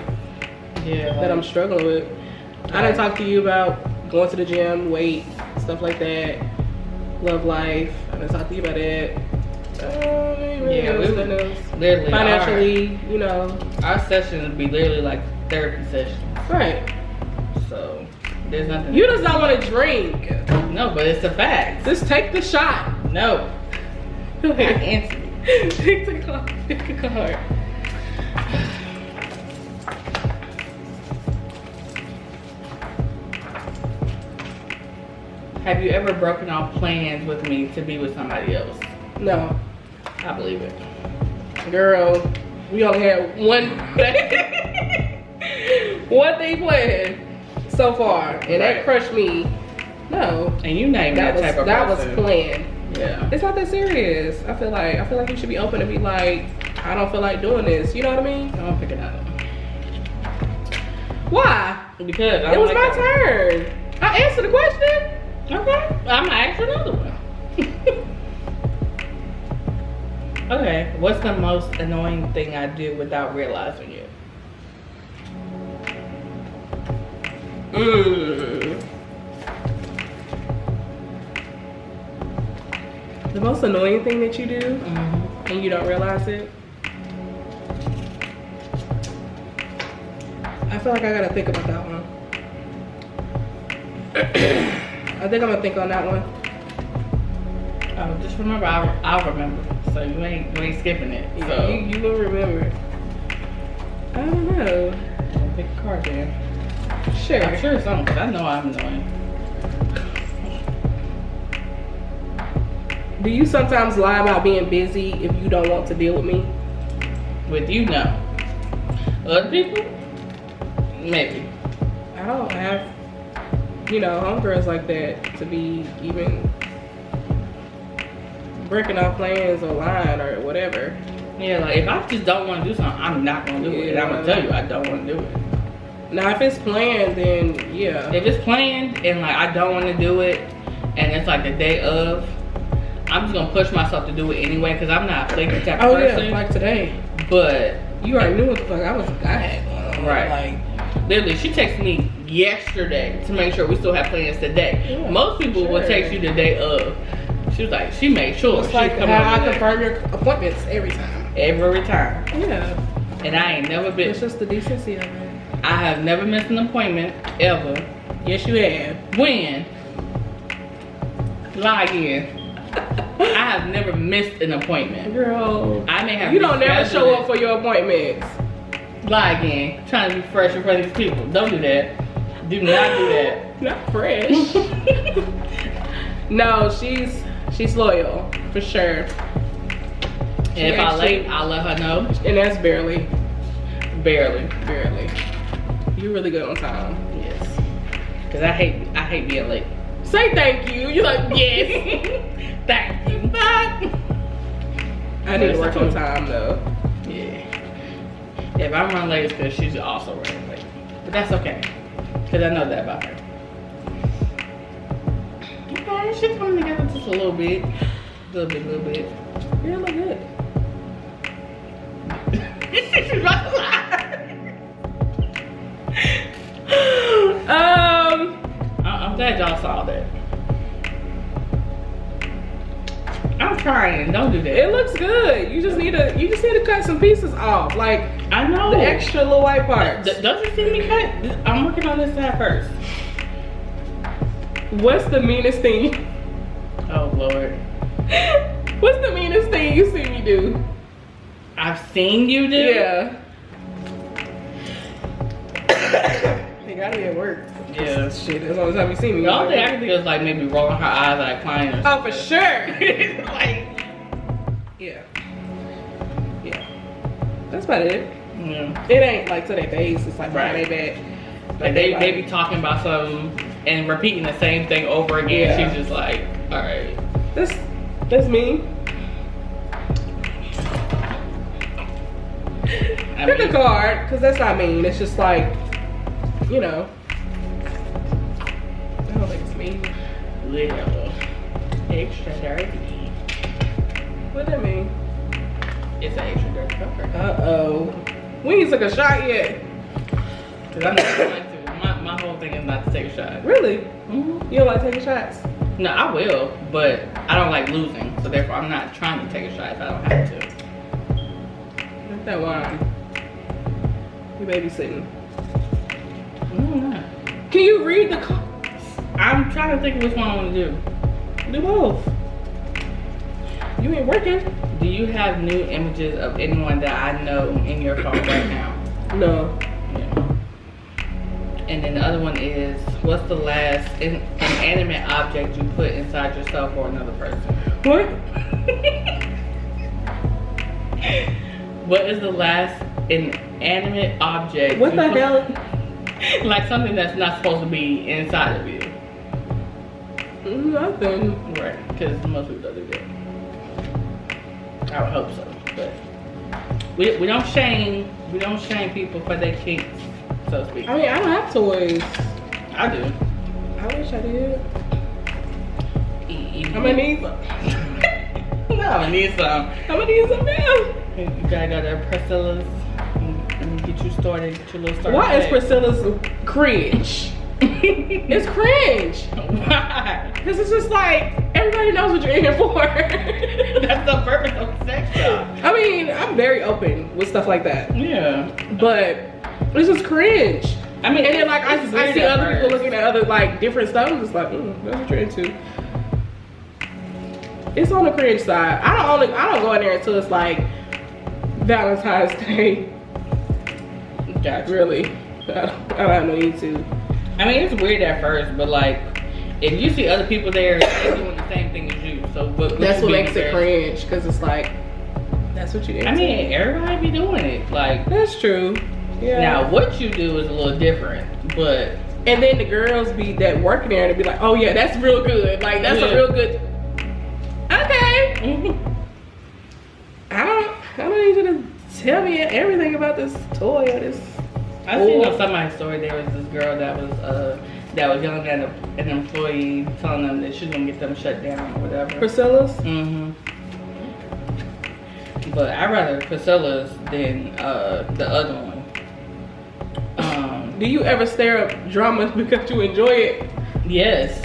Yeah. that I'm struggling with. I didn't talk to you about going to the gym, weight, stuff like that, love life. I didn't talk to you about that. Yeah, we were literally financially, you know. Our sessions would be literally like therapy sessions. Right. So there's nothing. You just don't want to drink. No, but it's a fact. Just take the shot. No. I answered it. Take the card. Pick a card. Have you ever broken off plans with me to be with somebody else? No. I believe it. Girl, we only had one thing planned so far, and that crushed me. No. And you named that type of person. That was planned. Yeah. It's not that serious. I feel like you should be open and be like, I don't feel like doing this. You know what I mean? I don't pick it up. Why? Because it was my turn. I answered the question. Okay. I'm gonna ask you another one. Okay. What's the most annoying thing I do without realizing it? The most annoying thing that you do and you don't realize it? I feel like I gotta think about that one. I think I'm gonna think on that one. Oh, just remember, I'll remember. So you ain't skipping it. Yeah, So you will remember. I don't know. pick a card then. Sure. I'm sure it's something, 'cause I know I'm annoying. Do you sometimes lie about being busy if you don't want to deal with me? With you, no. Other people? Maybe. I don't have, homegirls like that to be even breaking off plans or lying or whatever. Yeah, like if I just don't want to do something, I'm not gonna do it. I'm gonna tell you I don't want to do it. Now, if it's planned, then yeah. If it's planned and like I don't want to do it, and it's like the day of, I'm just gonna push myself to do it anyway because I'm not a flaky type of person. Yeah, like today. But you already knew what the fuck I had. Right. Like, literally, she texted me yesterday to make sure we still have plans today. Yeah, most people will text you the day of. She was like, she made sure. It's like how I confirm your appointments every time. Every time. Yeah. And I ain't never been. It's just the decency of it. I have never missed an appointment ever. Yes, you have. When? Lie again. I have never missed an appointment. Girl, I may have. You don't never show rescheduled up for your appointments. it. Lie again. Trying to be fresh in front of these people. Don't do that. Do not do that. Not fresh. No, she's loyal for sure. And if I late, I'll let her know. And that's barely. Barely. You're really good on time. Yes. Cause I hate being late. Say thank you. You're like, yes. Thank you. I need to work on time though. Yeah. If I run late, it's because she's also running late. But that's okay. Cause I know that about her. Okay, she's coming together just a little bit. Little bit. You look good. She's about to lie. I'm glad y'all saw that. I'm trying. Don't do that. It looks good. You just need to cut some pieces off. Like, I know. the extra little white parts. Don't you see me cut? I'm working on this side first. What's the meanest thing? Oh Lord. What's the meanest thing you see me do? I've seen you do? Yeah. They gotta be at work. Yeah. Shit, that's the only time you see me. The only thing I can think is like maybe rolling her eyes like crying or Oh, something. for sure. Like, Yeah. That's about it. yeah. It ain't like to their face. It's like behind Right. their back. Like they be talking about something and repeating the same thing over again. Yeah. She's just like, all right. That's me. Pick a card, cause that's not mean. It's just like, I don't think it's mean. Little extra dirty. What that mean? It's an extra dirty card. Uh-oh. We ain't took a shot yet. Cause I know I like to. My whole thing is not to take a shot. Really? Mm-hmm. You don't like taking shots? No, I will, but I don't like losing. So therefore, I'm not trying to take a shot if I don't have to. Drink that wine. You babysitting. Mm-hmm. Can you read the cards? I'm trying to think of which one I want to do. Do both. You ain't working. Do you have new images of anyone that I know in your phone right now? No. Yeah. And then the other one is, what's the last inanimate object you put inside yourself or another person? What? What is the last inanimate object? What the hell? Like something that's not supposed to be inside of you. Nothing. Right, because most people don't do that. I would hope so, but we don't shame people for their kinks, so to speak. I mean, I don't have toys. I do. I wish I did. I'm gonna need some. No, I'm gonna need some. I'm gonna need some now. You gotta go to Priscilla's and get you started, get your little start. Why is Priscilla's cringe? It's cringe. Why? Because it's just like, everybody knows what you're in here for. That's the purpose of sex shop. I mean, I'm very open with stuff like that. Yeah. But it's just cringe. I mean, And then like I it's weird see at other people first. looking at other like different stuff. I'm just like, that's what you're into. It's on the cringe side. I don't go in there until it's like Valentine's Day. Gotcha. Really, I don't have no need to. I mean, it's weird at first, but like, if you see other people there, they're doing the same thing as you. So that's what makes it cringe, because it's like, that's what you into. I mean, everybody be doing it. Like, that's true. Yeah. Now, what you do is a little different, but. And then the girls be that working there and be like, oh yeah, that's real good. Like, that's a real good. Okay. I don't need you to tell me everything about this toy or this. I seen on somebody's story there was this girl that was yelling at an employee, telling them that she's gonna get them shut down or whatever. Priscilla's? But I'd rather Priscilla's than the other one. Do you ever stir up drama because you enjoy it? Yes.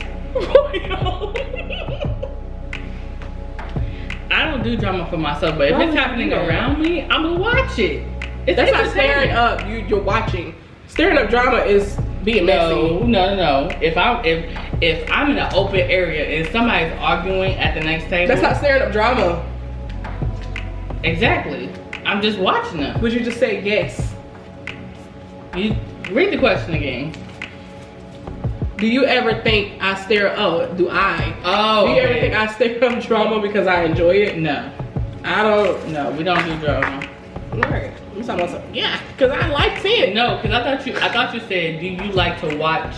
I don't do drama for myself, but if it's happening around me, I'm gonna watch it. That's not staring up. You're watching. Staring up drama is being messy. No. If I'm in an open area and somebody's arguing at the next table, that's not staring up drama. Exactly. I'm just watching them. Would you just say yes? You read the question again. Do you ever think I stare? Do you ever think I stare up drama because I enjoy it? No. I don't. No, we don't do drama. Alright. I'm talking about something. Yeah, because I like seeing it. No, because I thought you said, do you like to watch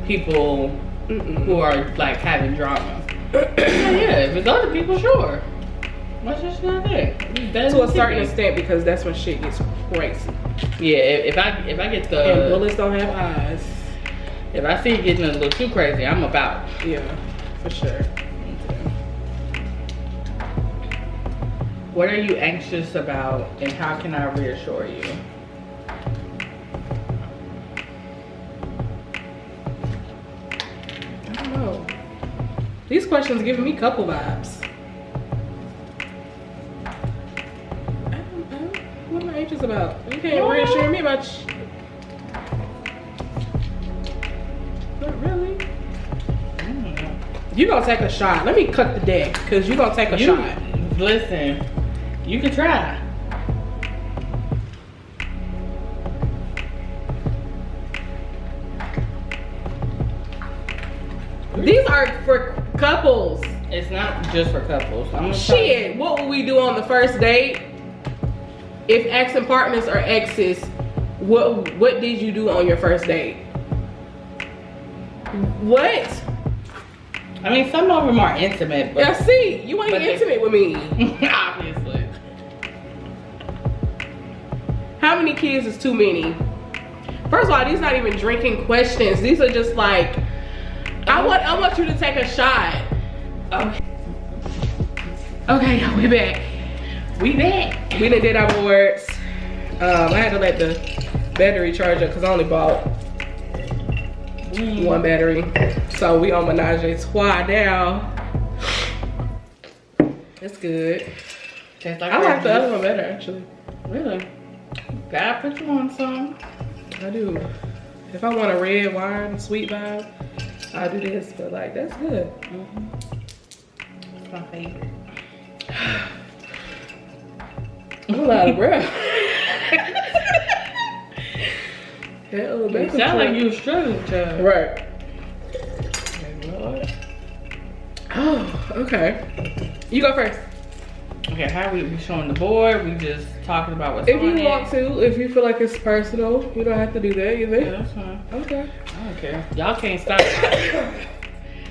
people who are like having drama? Yeah, if it's other people, sure. What's just not there? To a certain extent, because that's when shit gets crazy. Yeah, if I get the and bullets don't have eyes. If I see it getting a little too crazy, I'm about. Yeah, for sure. What are you anxious about, and how can I reassure you? I don't know. These questions giving me couple vibes. What am I anxious about? You can't reassure me about Not really. You gonna take a shot. Let me cut the deck, because you gonna take a shot. Listen, you can try. These are for couples. It's not just for couples. Shit, what would we do on the first date? If ex and partners are exes, what did you do on your first date? What? I mean, some of them are intimate, but yeah, see, you ain't intimate with me. Obviously. How many kids is too many? First of all, these not even drinking questions. These are just like, I want you to take a shot. Okay, we back. We done did our boards. I had to let the battery charge up because I only bought one battery. So we on Menage a Trois now. It's good. Like I like the other one better, actually. Really? Gotta put you on some. I do. If I want a red wine, sweet vibe, I'll do this. But like, that's good. It's my favorite. I'm out of breath. It sound like you were struggling, child. Right. Oh, okay. You go first. Okay, how we showing the board? We just talking about what's if on you it? want to, if you feel like it's personal, you don't have to do that either. Yeah, that's fine. Okay. I don't care. Y'all can't stop.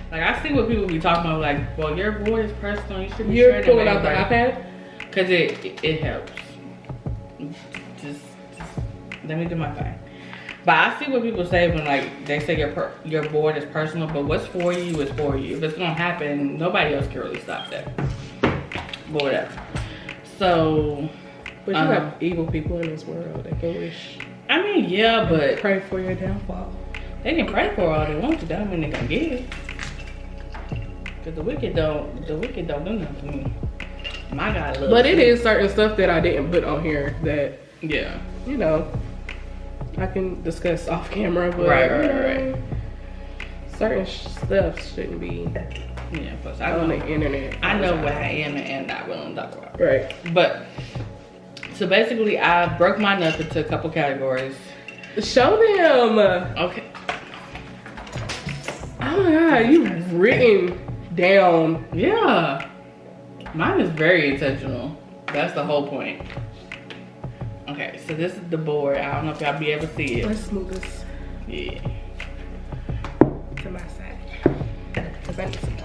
Like, I see what people be talking about, like, well, your board is personal. You should be You're sharing pulling it out the iPad? Because it helps. Just let me do my thing. But I see what people say when, like, they say your board is personal, but what's for you is for you. If it's gonna happen, nobody else can really stop that. But whatever. So, But you have evil people in this world that can wish. I mean, yeah, but Pray for your downfall. they can pray for all they want to. That don't mean they can get it. Cause the wicked don't do nothing for me. My God loves But it me. is certain stuff that I didn't put on here that, Yeah. you know, I can discuss off camera, but Right. certain stuff shouldn't be Yeah, plus on the internet. I know what I am and not willing to talk about. Right. But so basically, I broke mine up into a couple categories. Show them. Okay. Oh my God, you've written down. Yeah. Mine is very intentional. That's the whole point. Okay, so this is the board. I don't know if y'all be able to see it. Let's move this Yeah. to my side. Cause I need some more.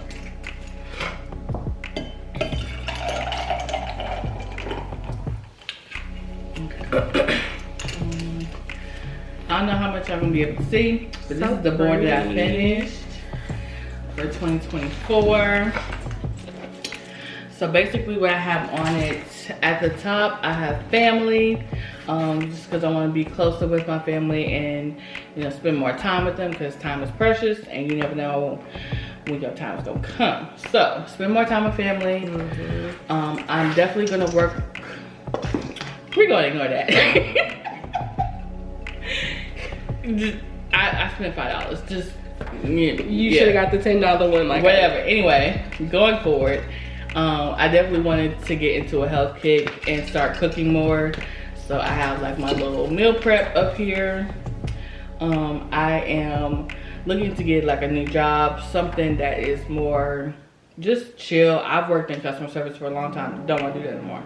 I don't know how much y'all gonna be able to see, but this is the board that I finished for 2024. So basically what I have on it, at the top, I have family, just because I want to be closer with my family and, you know, spend more time with them because time is precious and you never know when your time is gonna come. So spend more time with family. I'm definitely gonna work. We're gonna ignore that. I spent $5. Just You should have got the $10 one, like whatever. Anyway, going forward, I definitely wanted to get into a health kick and start cooking more. So I have like my little meal prep up here. I am looking to get like a new job, something that is more just chill. I've worked in customer service for a long time. Don't want to do that anymore.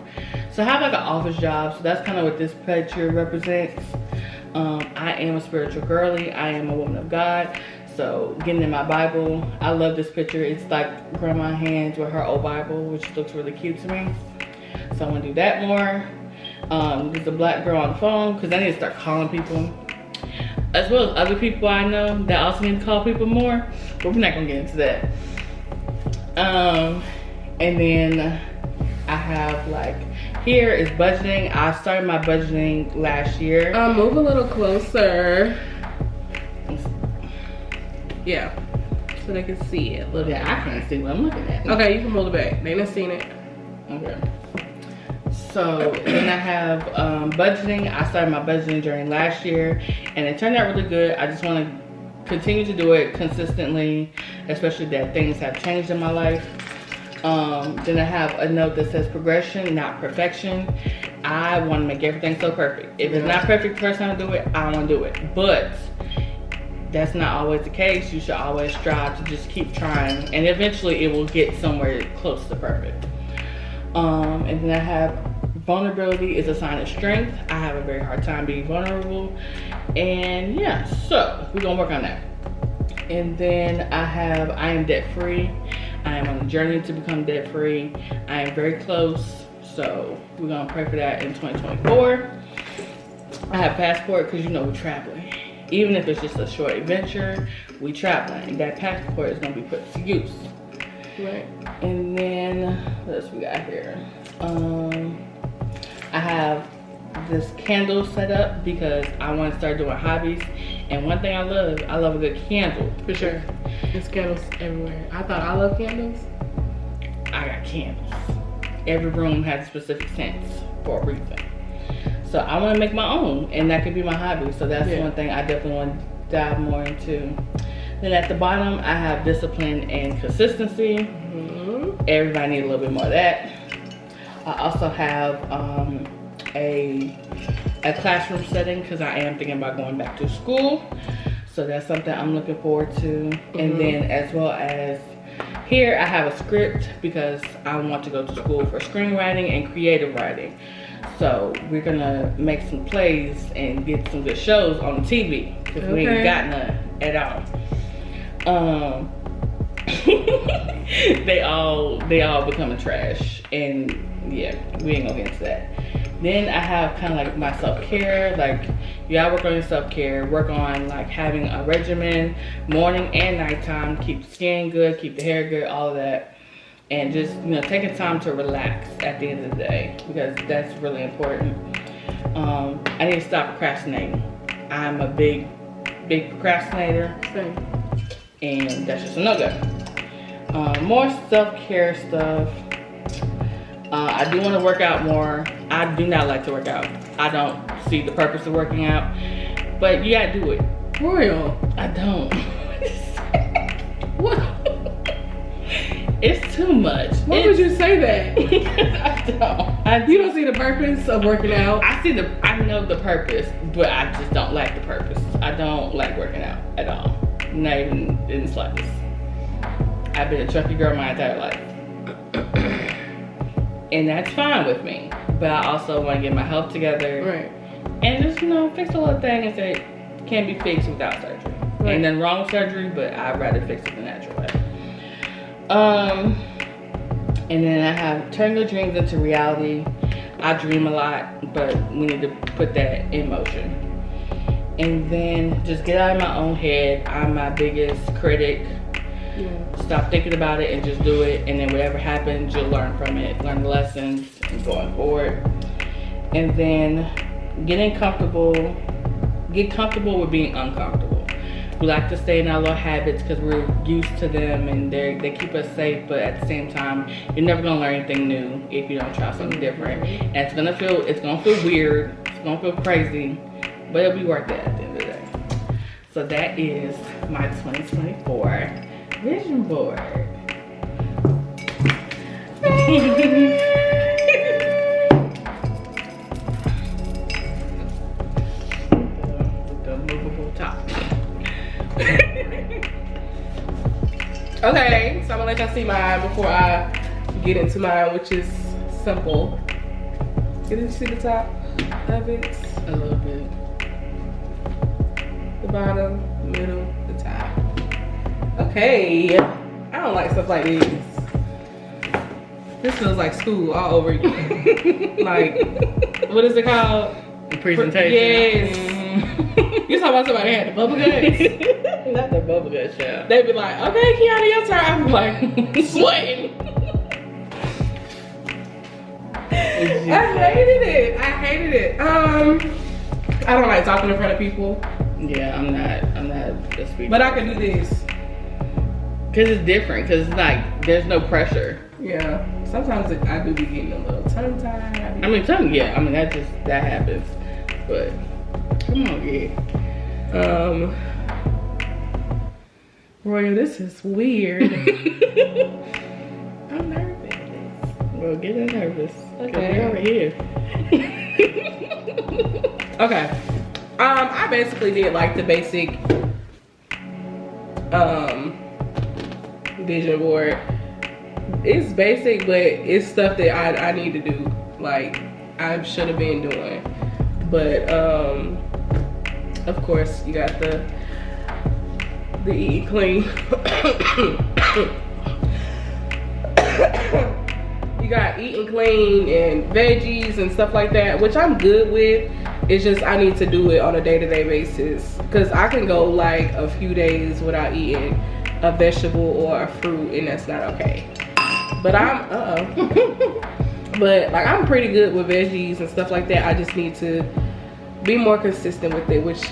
So I have like an office job. So that's kind of what this picture represents. I am a spiritual girly. I am a woman of God. So getting in my Bible, I love this picture. It's like grandma's hands with her old Bible, which looks really cute to me. So I want to do that more. There's a black girl on the phone because I need to start calling people, as well as other people I know that also need to call people more. But we're not gonna get into that. And then I have like, here is budgeting. I started my budgeting last year. Move a little closer. Yeah, so they can see it a little bit. I can't see what I'm looking at. Okay, you can hold it back. They done seen it. Okay. So then I have budgeting. I started my budgeting during last year and it turned out really good. I just want to continue to do it consistently, especially that things have changed in my life. Then I have a note that says progression, not perfection. I want to make everything so perfect. If it's not perfect the first time I do it, I don't want to do it. But that's not always the case. You should always strive to just keep trying and eventually it will get somewhere close to perfect. And then I have vulnerability is a sign of strength. I have a very hard time being vulnerable. And yeah, so we're gonna work on that. And then I have, I am debt free. I am on a journey to become debt free. I am very close. So we're gonna pray for that in 2024. I have passport because you know we're traveling. Even if it's just a short adventure, we traveling. And that passport is gonna be put to use. Right. And then what else we got here? I have this candle set up because I want to start doing hobbies. And one thing I love a good candle. For sure. There's candles everywhere. I thought I love candles. I got candles. Every room has specific scents for a reason. So I want to make my own, and that could be my hobby. So that's one thing I definitely want to dive more into. Then at the bottom, I have discipline and consistency. Everybody needs a little bit more of that. I also have a classroom setting because I am thinking about going back to school. So that's something I'm looking forward to. And then as well as here, I have a script because I want to go to school for screenwriting and creative writing. So we're gonna make some plays and get some good shows on the TV because we ain't got none at all. they all becoming trash, and yeah, we ain't gonna get into that. Then I have kind of like my self-care, like you gotta work on your self-care, work on like having a regimen, morning and nighttime, keep the skin good, keep the hair good, all of that. And just, you know, taking time to relax at the end of the day because that's really important. I need to stop procrastinating. I'm a big procrastinator. Same. And that's just a no-go. More self-care stuff. I do want to work out more. I do not like to work out. I don't see the purpose of working out, but you gotta do it. For real? I don't. What? It's too much. Why would you say that? You don't see the purpose of working out? I know the purpose, but I just don't like the purpose. I don't like working out at all. Not even in the slightest. I've been a chunky girl my entire life. And that's fine with me. But I also want to get my health together. Right. And just, fix the little things that can be fixed without surgery. Right. Ain't nothing wrong with surgery, but I'd rather fix it the natural way. And then I have turned your dreams into reality. I dream a lot, but we need to put that in motion. And then just get out of my own head. I'm my biggest critic. Yeah. Stop thinking about it and just do it. And then whatever happens, you'll learn from it. Learn the lessons and going forward. And then get comfortable with being uncomfortable. We like to stay in our little habits because we're used to them and they keep us safe, but at the same time, you're never gonna learn anything new if you don't try something different. And it's gonna feel weird, it's gonna feel crazy, but it'll be worth it at the end of the day. So that is my 2024 vision board. the movable top. Okay, so I'm gonna let y'all see mine before I get into mine, which is simple. Did you see the top of it? A little bit. The bottom, the middle, the top. Okay, I don't like stuff like this. This feels like school all over again. Like, what is it called? Presentation. Yes. You talking about somebody had the bubble guts? Not the bubble gut shell. They'd be like, okay, Kiana, your turn. I'm like, sweating. I hated it. I don't like talking in front of people. Yeah, I'm not a speaker. But I can do this. Cause it's different. Cause it's like there's no pressure. Yeah. Sometimes I do be getting a little tongue tied. That happens. But come on, yeah. Royal, this is weird. I'm nervous. Well, get nervous. Okay. We're over here. Okay. I basically did like the basic vision board. It's basic, but it's stuff that I need to do. Like I should have been doing. But of course you got the eat clean. You got eating clean and veggies and stuff like that, which I'm good with. It's just I need to do it on a day-to-day basis because I can go like a few days without eating a vegetable or a fruit, and that's not okay. But but like I'm pretty good with veggies and stuff like that. I just need to be more consistent with it, which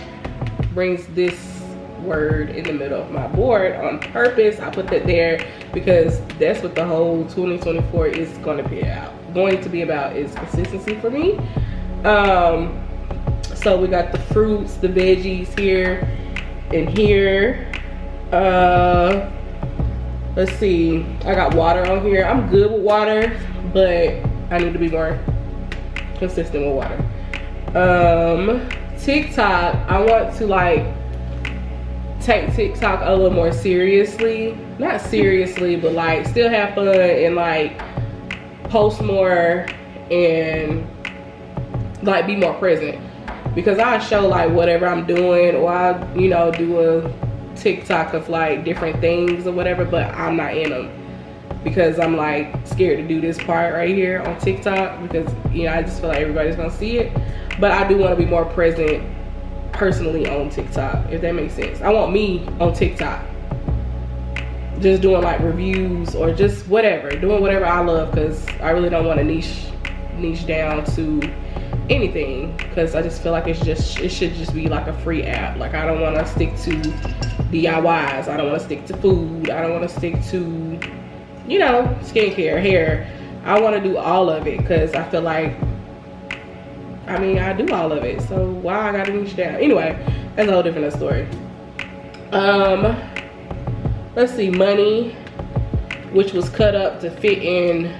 brings this word in the middle of my board on purpose. I put that there because that's what the whole 2024 is going to be about is consistency for me. So we got the fruits, the veggies here and here. Let's see, I got water on here. I'm good with water, but I need to be more consistent with water. TikTok, I want to like take TikTok a little more seriously. Not seriously, but like still have fun and like post more and like be more present. Because I show like whatever I'm doing, or I, do a TikTok of like different things or whatever, but I'm not in them because I'm like scared to do this part right here on TikTok because I just feel like everybody's gonna see it. But I do want to be more present personally on TikTok, if that makes sense. I want me on TikTok just doing like reviews or just doing whatever I love, because I really don't want to niche down to anything, because I just feel like it should just be like a free app. Like I don't want to stick to DIYs, I don't want to stick to food, I don't want to stick to skincare, hair. I want to do all of it because I feel like I do all of it, so why I gotta niche down? Anyway, that's a whole different story. Let's see, money. which was cut up to fit in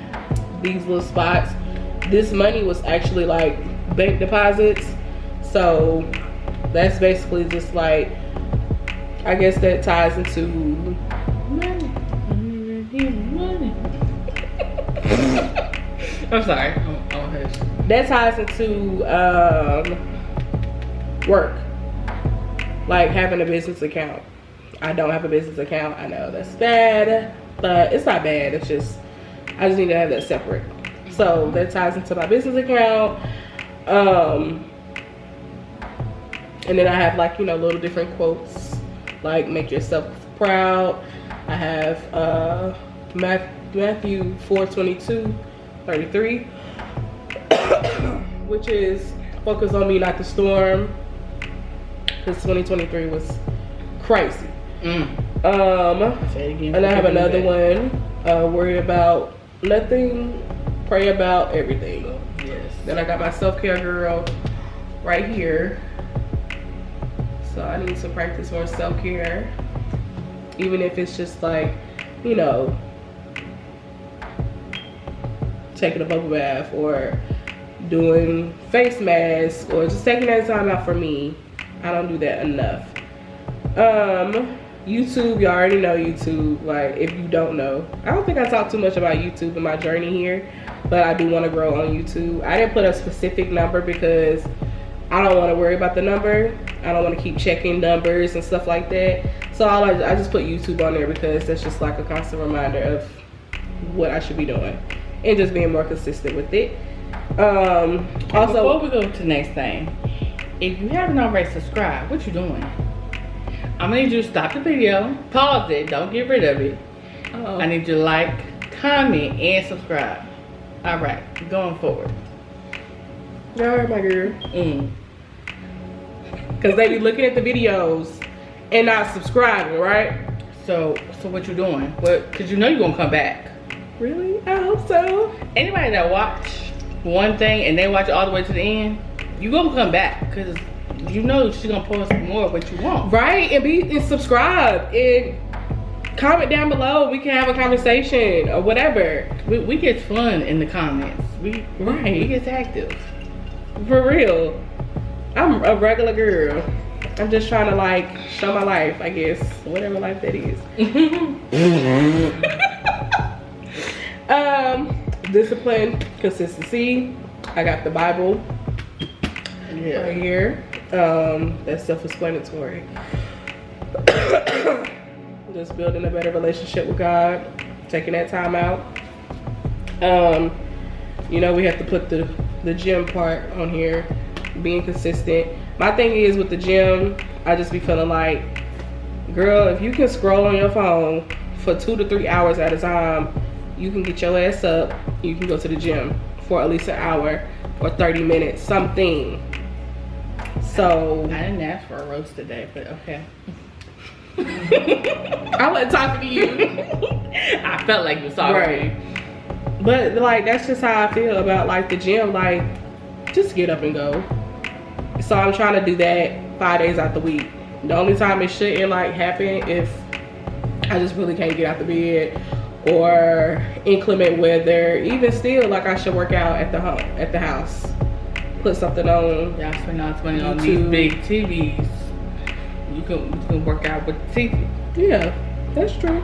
these little spots. This money was actually like bank deposits. So that's basically just like, I guess that ties into money. I'm sorry. I'm hush. That ties into work, like having a business account. I don't have a business account. I know that's bad, but it's not bad. It's just, I just need to have that separate. So that ties into my business account. And then I have like, you know, little different quotes, like make yourself proud. I have Matthew 4:22-33, which is focus on me, not the storm, because 2023 was crazy. And I have another one, worry about nothing, pray about everything. Yes. Then I got my self-care girl right here. So I need to practice more self-care, even if it's just like, you know, taking a bubble bath or doing face masks or just taking that time out for me. I don't do that enough. YouTube, you already know YouTube. Like, if you don't know, I don't think I talked too much about YouTube in my journey here, but I do want to grow on YouTube. I didn't put a specific number because I don't want to worry about the number. I don't want to keep checking numbers and stuff like that. So I just put YouTube on there because that's just like a constant reminder of what I should be doing and just being more consistent with it. Also, before we go to the next thing, if you haven't already subscribed, what you doing? I'm gonna need you to stop the video, pause it, don't get rid of it. I need you to like, comment, and subscribe. All right, going forward. All right, my girl. Because they be looking at the videos and not subscribing, right? So what you doing? What? Because you know you're gonna come back. Really? I hope so. Anybody that watch one thing and they watch it all the way to the end, you gonna come back because you know she's gonna post more of what you want. Right, and subscribe and comment down below. We can have a conversation or whatever. We get fun in the comments. We get active. For real. I'm a regular girl. I'm just trying to like show my life, I guess. Whatever life that is. Discipline, consistency. I got the Bible right here. That's self-explanatory. Just building a better relationship with God, taking that time out. You know, we have to put the gym part on here, being consistent. My thing is with the gym, I just be feeling like, girl, if you can scroll on your phone for 2 to 3 hours at a time, you can get your ass up, you can go to the gym for at least an hour or 30 minutes, something. So I didn't ask for a roast today, but okay. I wasn't talking to you. I felt like you saw right. But like, that's just how I feel about like the gym. Like, just get up and go. So I'm trying to do that 5 days out the week. The only time it shouldn't like happen if I just really can't get out the bed or inclement weather. Even still, like, I should work out at the house. Put something on. Y'all spend all this money on these big TVs. You can work out with the TV. Yeah, that's true.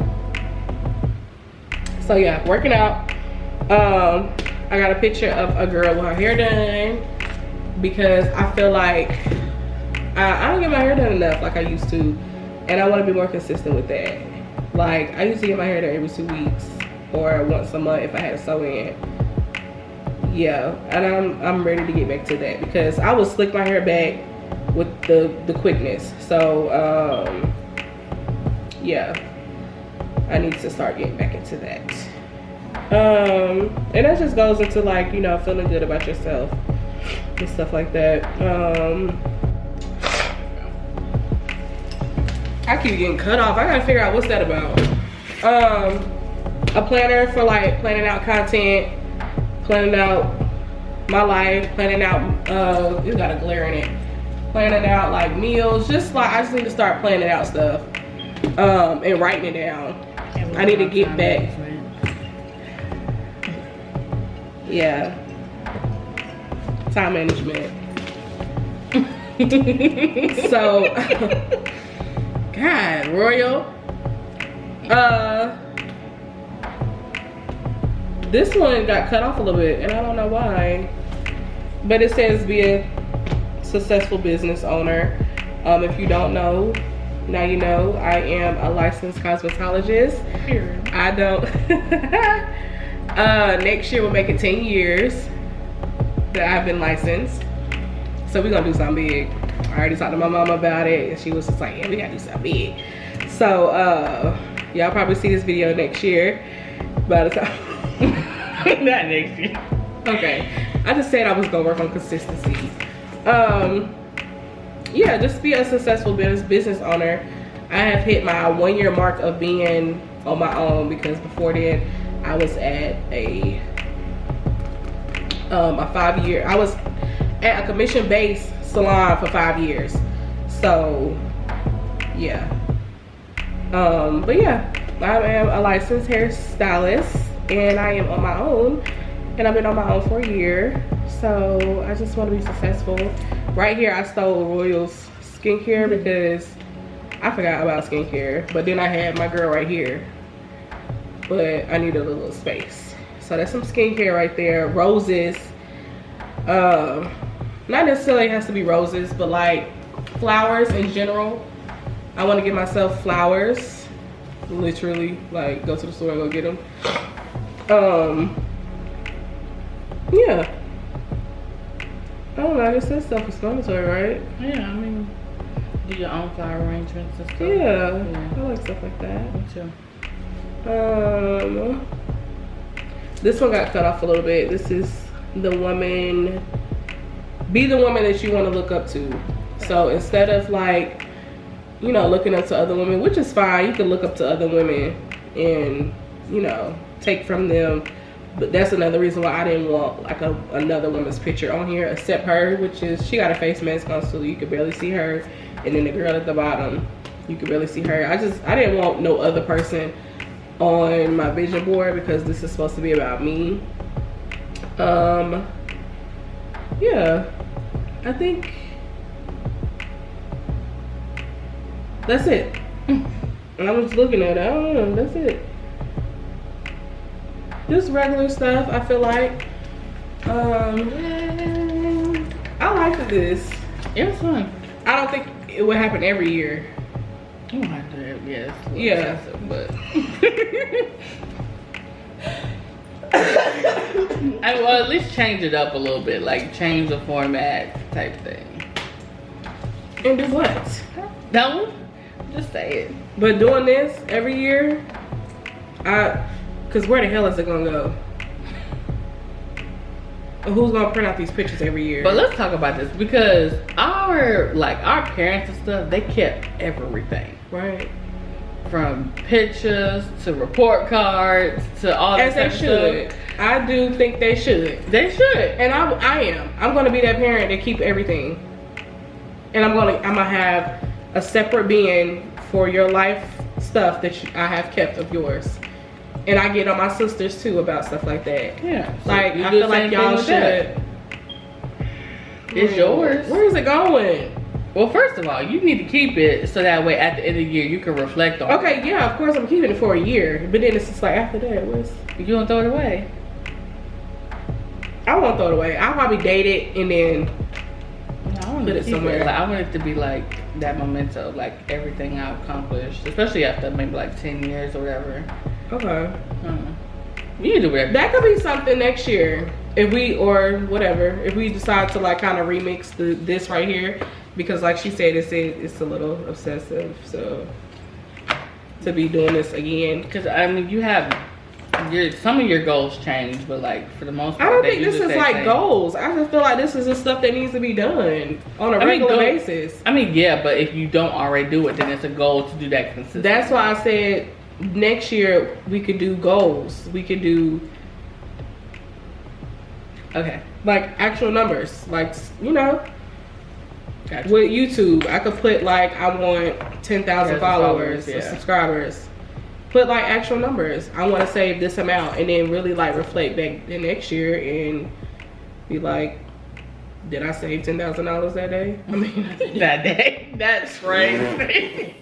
So yeah, working out. I got a picture of a girl with her hair done because I feel like I don't get my hair done enough like I used to, and I want to be more consistent with that. Like, I used to get my hair done every 2 weeks or once a month if I had a sew in. Yeah, and I'm ready to get back to that because I would slick my hair back with the quickness. So yeah, I need to start getting back into that. And that just goes into like, you know, feeling good about yourself and stuff like that. I keep getting cut off. I gotta figure out what's that about. A planner for like planning out content, planning out my life, planning out, it's got a glare in it. Planning out like meals, just like, I just need to start planning out stuff, and writing it down. I need to get back. Yeah. Time management. So, God, Royal. This one got cut off a little bit, and I don't know why. But it says be a successful business owner. If you don't know, now you know. I am a licensed cosmetologist. Here. I don't. Next year we'll make it 10 years that I've been licensed. So we're gonna do something big. I already talked to my mom about it, and she was just like, yeah, we gotta do something big. So y'all probably see this video next year by the time. Not next year. Okay, I just said I was gonna work on consistency. Yeah, just be a successful business owner. I have hit my 1 year mark of being on my own, because before then I was at a 5 year. I was at a commission-based salon for 5 years. So yeah. But yeah, I am a licensed hairstylist, and I am on my own, and I've been on my own for a year. So I just want to be successful. Right here I stole Royal's skincare because I forgot about skincare, but then I had my girl right here, but I needed a little space. So that's some skincare right there. Roses, not necessarily has to be roses, but like flowers in general. I want to give myself flowers, literally, like go to the store and go get them. Yeah, I don't know, I guess that's self-explanatory, right? Yeah, I mean, do your own flower arrangements and stuff. Yeah, I like stuff like that. Me too. This one got cut off a little bit. This is the woman, be the woman that you want to look up to. So instead of like, you know, looking up to other women, which is fine, you can look up to other women and, you know, take from them. But that's another reason why I didn't want like another woman's picture on here except her, which is she got a face mask on so you could barely see her, and then the girl at the bottom, you could barely see her. I didn't want no other person on my vision board because this is supposed to be about me. Yeah, I think that's it. And I'm just looking at it, I don't know, that's it. Just regular stuff, I feel like. I liked this. It was fun. I don't think it would happen every year. You don't have to, yes. Yeah. But well, at least change it up a little bit, like change the format type thing. And do what? No, just say it. But doing this every year, cause where the hell is it gonna go? And who's gonna print out these pictures every year? But let's talk about this, because our parents and stuff, they kept everything. Right. From pictures to report cards to all that. As they should. I do think they should. They should. And I am. I'm gonna be that parent that keep everything. And I'm gonna have a separate bin for your life stuff that I have kept of yours. And I get on my sisters too about stuff like that. Yeah. So like I feel like y'all should. It's yours. Where is it going? Well, first of all, you need to keep it so that way at the end of the year you can reflect on it. Okay, yeah, of course I'm keeping it for a year. But then it's just like after that, you don't throw it away. I won't throw it away. I'll probably date it and then put it somewhere. Like, I want it to be like that memento, like everything I've accomplished, especially after maybe like 10 years or whatever. Okay. You can do whatever. That could be something next year if we decide to like kind of remix this right here, because like she said, it's a little obsessive. So to be doing this again, because I mean you have some of your goals change, but like for the most part, I don't think this is like goals. I just feel like this is just stuff that needs to be done on a regular basis. I mean, yeah, but if you don't already do it, then it's a goal to do that consistently. That's why I said next year we could do goals. We could do like actual numbers, like, you know. Gotcha. With YouTube, I could put like I want 10,000 followers or subscribers, put like actual numbers. I want to save this amount, and then really like reflect back the next year and be like, did I save $10,000 that day? I mean, that day. That's crazy.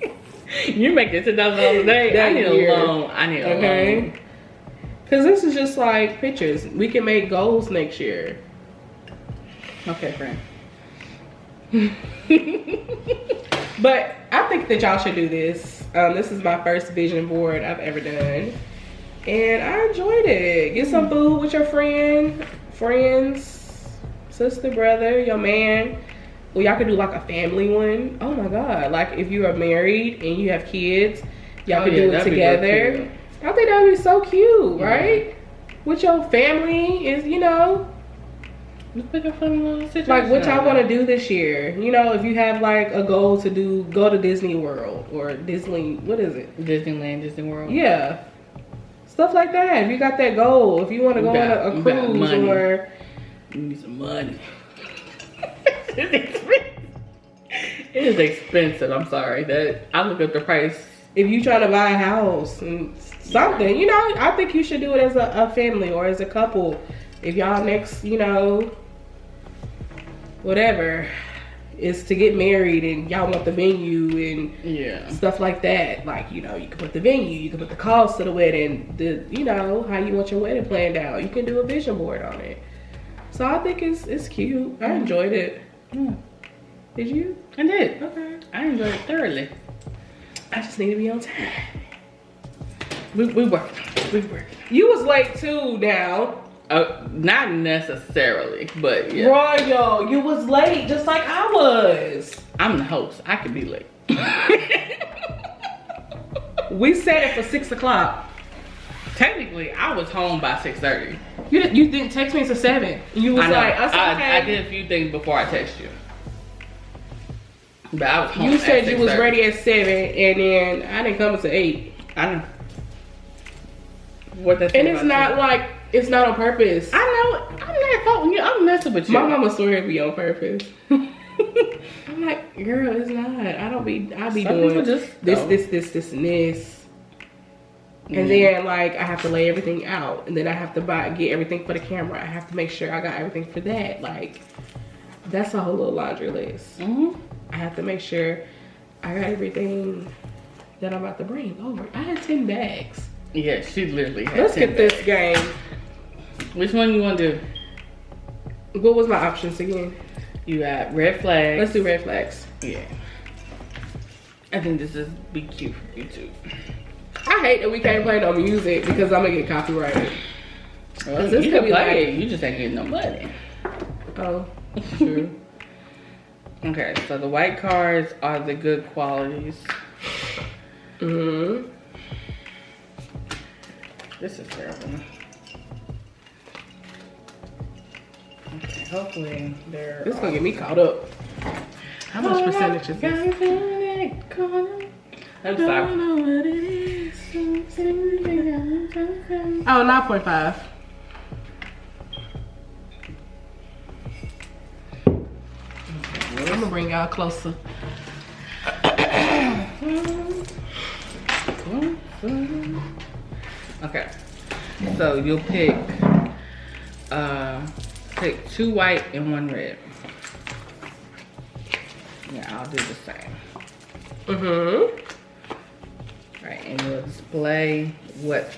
You make it $10,000 a day. That I need year. a loan. I need a loan. Because this is just like pictures. We can make goals next year. Okay, friend. But I think that y'all should do this. This is my first vision board I've ever done. And I enjoyed it. Get some food with your friends, sister, brother, your man. Well, y'all could do like a family one. Oh my God. Like if you are married and you have kids, y'all could do it together. I think that would be so cute, right? With your family is, you know. Let's pick a fun little situation. Like what y'all want to do this year. You know, if you have like a goal to go to Disney World or Disney, what is it? Disneyland, Disney World. Yeah. Stuff like that. If you got that goal, if you want to go on a cruise or. You need some money. It is expensive. I'm sorry. That I look up the price. If you try to buy a house and something, you know, I think you should do it as a family or as a couple. If y'all next, you know, whatever, is to get married and y'all want the venue and stuff like that. Like, you know, you can put the venue, you can put the cost of the wedding, you know, how you want your wedding planned out. You can do a vision board on it. So I think it's cute. I enjoyed it. Did you? I did. Okay. I enjoyed it thoroughly. I just need to be on time. We working. You was late too now. Not necessarily, but yeah. Royal, you was late just like I was. I'm the host. I could be late. We set it for 6 o'clock. Technically, I was home by 6:30. You didn't text me until 7. You was like, I did a few things before I texted you. But I was home. You said you was 6:30. ready at 7, and then I didn't come until 8. I know. What that's and it's not like it's not on purpose. I know. I'm not faulting you. I'm messing with you. My mama swear it be on purpose. I'm like, girl, it's not. I be doing this, and this. And then like I have to lay everything out, and then I have to get everything for the camera. I have to make sure I got everything for that. Like that's a whole little laundry list. I have to make sure I got everything that I'm about to bring over. I had 10 bags. Yeah, she literally had Let's 10 get bags. this game. Which one you want to do? What was my options again? You got red flags. Let's do red flags. Yeah. I think this is be cute for YouTube. I hate that we can't play no music because I'm gonna get copyrighted. Well, this you could can be play like, it. You just ain't getting no money. Oh, true. Okay, so the white cards are the good qualities. This is terrible. Okay, hopefully they're. This is gonna get me caught up. How much percentage is this? I'm sorry. Oh, 9.5. I'm gonna bring y'all closer. Okay, so you'll pick 2 white and 1 red. Yeah, I'll do the same. Right, and you'll display flip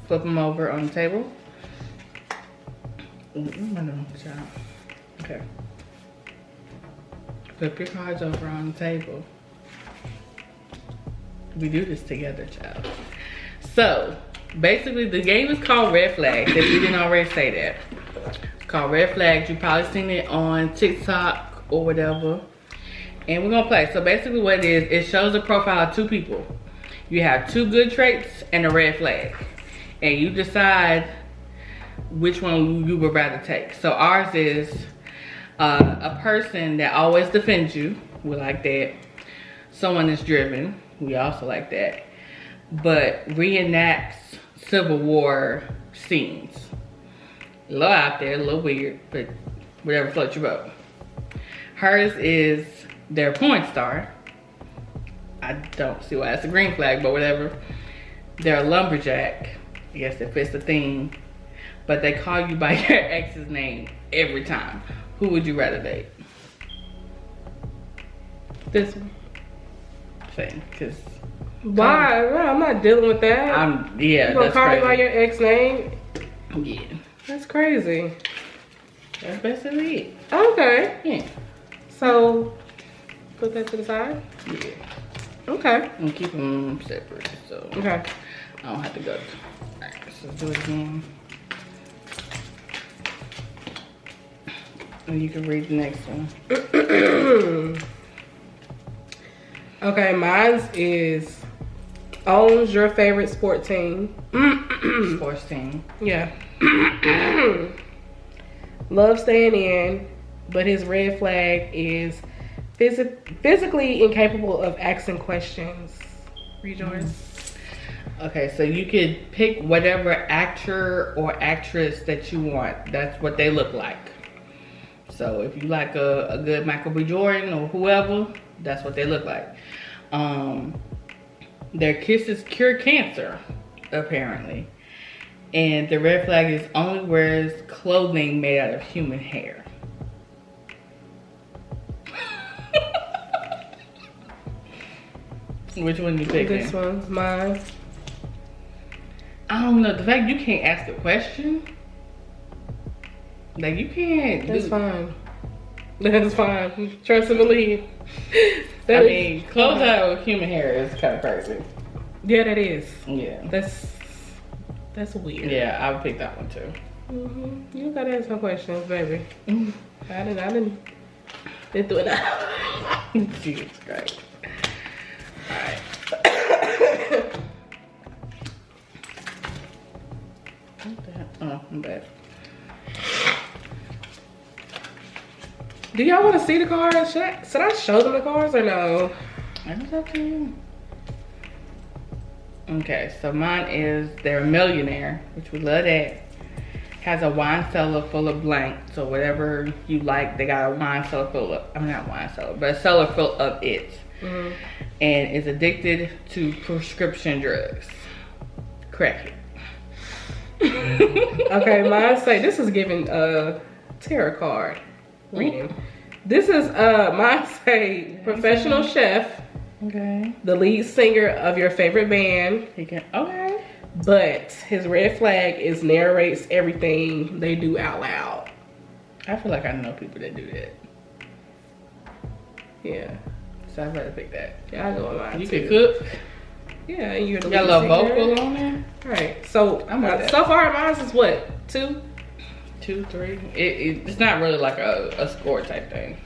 them over on the table. Okay. Flip your cards over on the table. We do this together, child. So, basically the game is called Red Flags, if you didn't already say that. It's called Red Flags. You've probably seen it on TikTok or whatever. And we're gonna play. So basically what it is, it shows a profile of 2 people. You have 2 good traits and a red flag. And you decide which one you would rather take. So ours is a person that always defends you. We like that. Someone that's driven. We also like that. But reenacts Civil War scenes. A little out there, a little weird, but whatever floats your boat. Hers is their porn star. I don't see why it's a green flag, but whatever. they're a lumberjack. I guess it fits the theme. But they call you by your ex's name every time. Who would you rather date? This one. Same, because... Why? No, I'm not dealing with that. Yeah, you gonna that's call crazy. me by your ex name? Yeah. That's crazy. That's basically it. Okay. Yeah. So, put that to the side? Yeah. Okay. And keep them separate, so Okay. I don't have to go. Alright, so do it again. And you can read the next one. Okay, mine's is owns your favorite sport team. Sports team. Yeah. Love staying in, but his red flag is physically incapable of asking questions. Read yours. Okay, so you could pick whatever actor or actress that you want. That's what they look like. So if you like a good Michael B. Jordan or whoever, that's what they look like. Their kisses cure cancer, apparently. And the red flag is only wears clothing made out of human hair. Which one you picking? This one's mine. I don't know. The fact you can't ask a question, like you can't. That's fine. That's fine. Trust and believe. I mean, clothes out with human hair is kind of crazy. Yeah, that is. Yeah. That's weird. Yeah, I would pick that one too. You gotta ask some questions, baby. I didn't do it. Jesus Christ. Alright. Oh, I'm bad. Do y'all want to see the cards? Should I show them the cards or no? It's up to you. Okay, so mine is they're a millionaire, which we love that. Has a wine cellar full of blank. So whatever you like, they got a wine cellar full of, I mean not wine cellar, but a cellar full of it. Mm-hmm. And is addicted to prescription drugs. Crack it. Okay, mine say this is giving a tarot card reading. This is mine say professional chef. Okay. The lead singer of your favorite band. Okay. But his red flag is narrates everything they do out loud. I feel like I know people that do that. Yeah. So I'd rather pick that. Yeah, I go with mine You too. can cook. Yeah, and you're the You got a lead little singer. vocal on there? Right. So I'm with that. so far mine is what? 2? 2, 3. It's not really like a score type thing.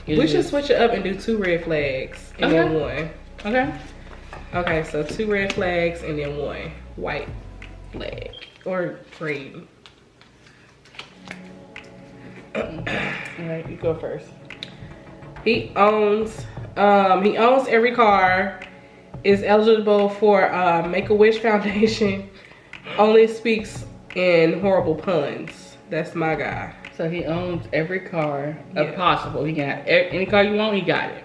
We should switch it up and do 2 red flags and then 1. Okay. Okay, so 2 red flags and then 1 white flag or green. Alright, you go first. He owns every car, is eligible for Make-A-Wish Foundation, only speaks in horrible puns. That's my guy. So he owns every car Yeah. possible. He got any car you want, he got it.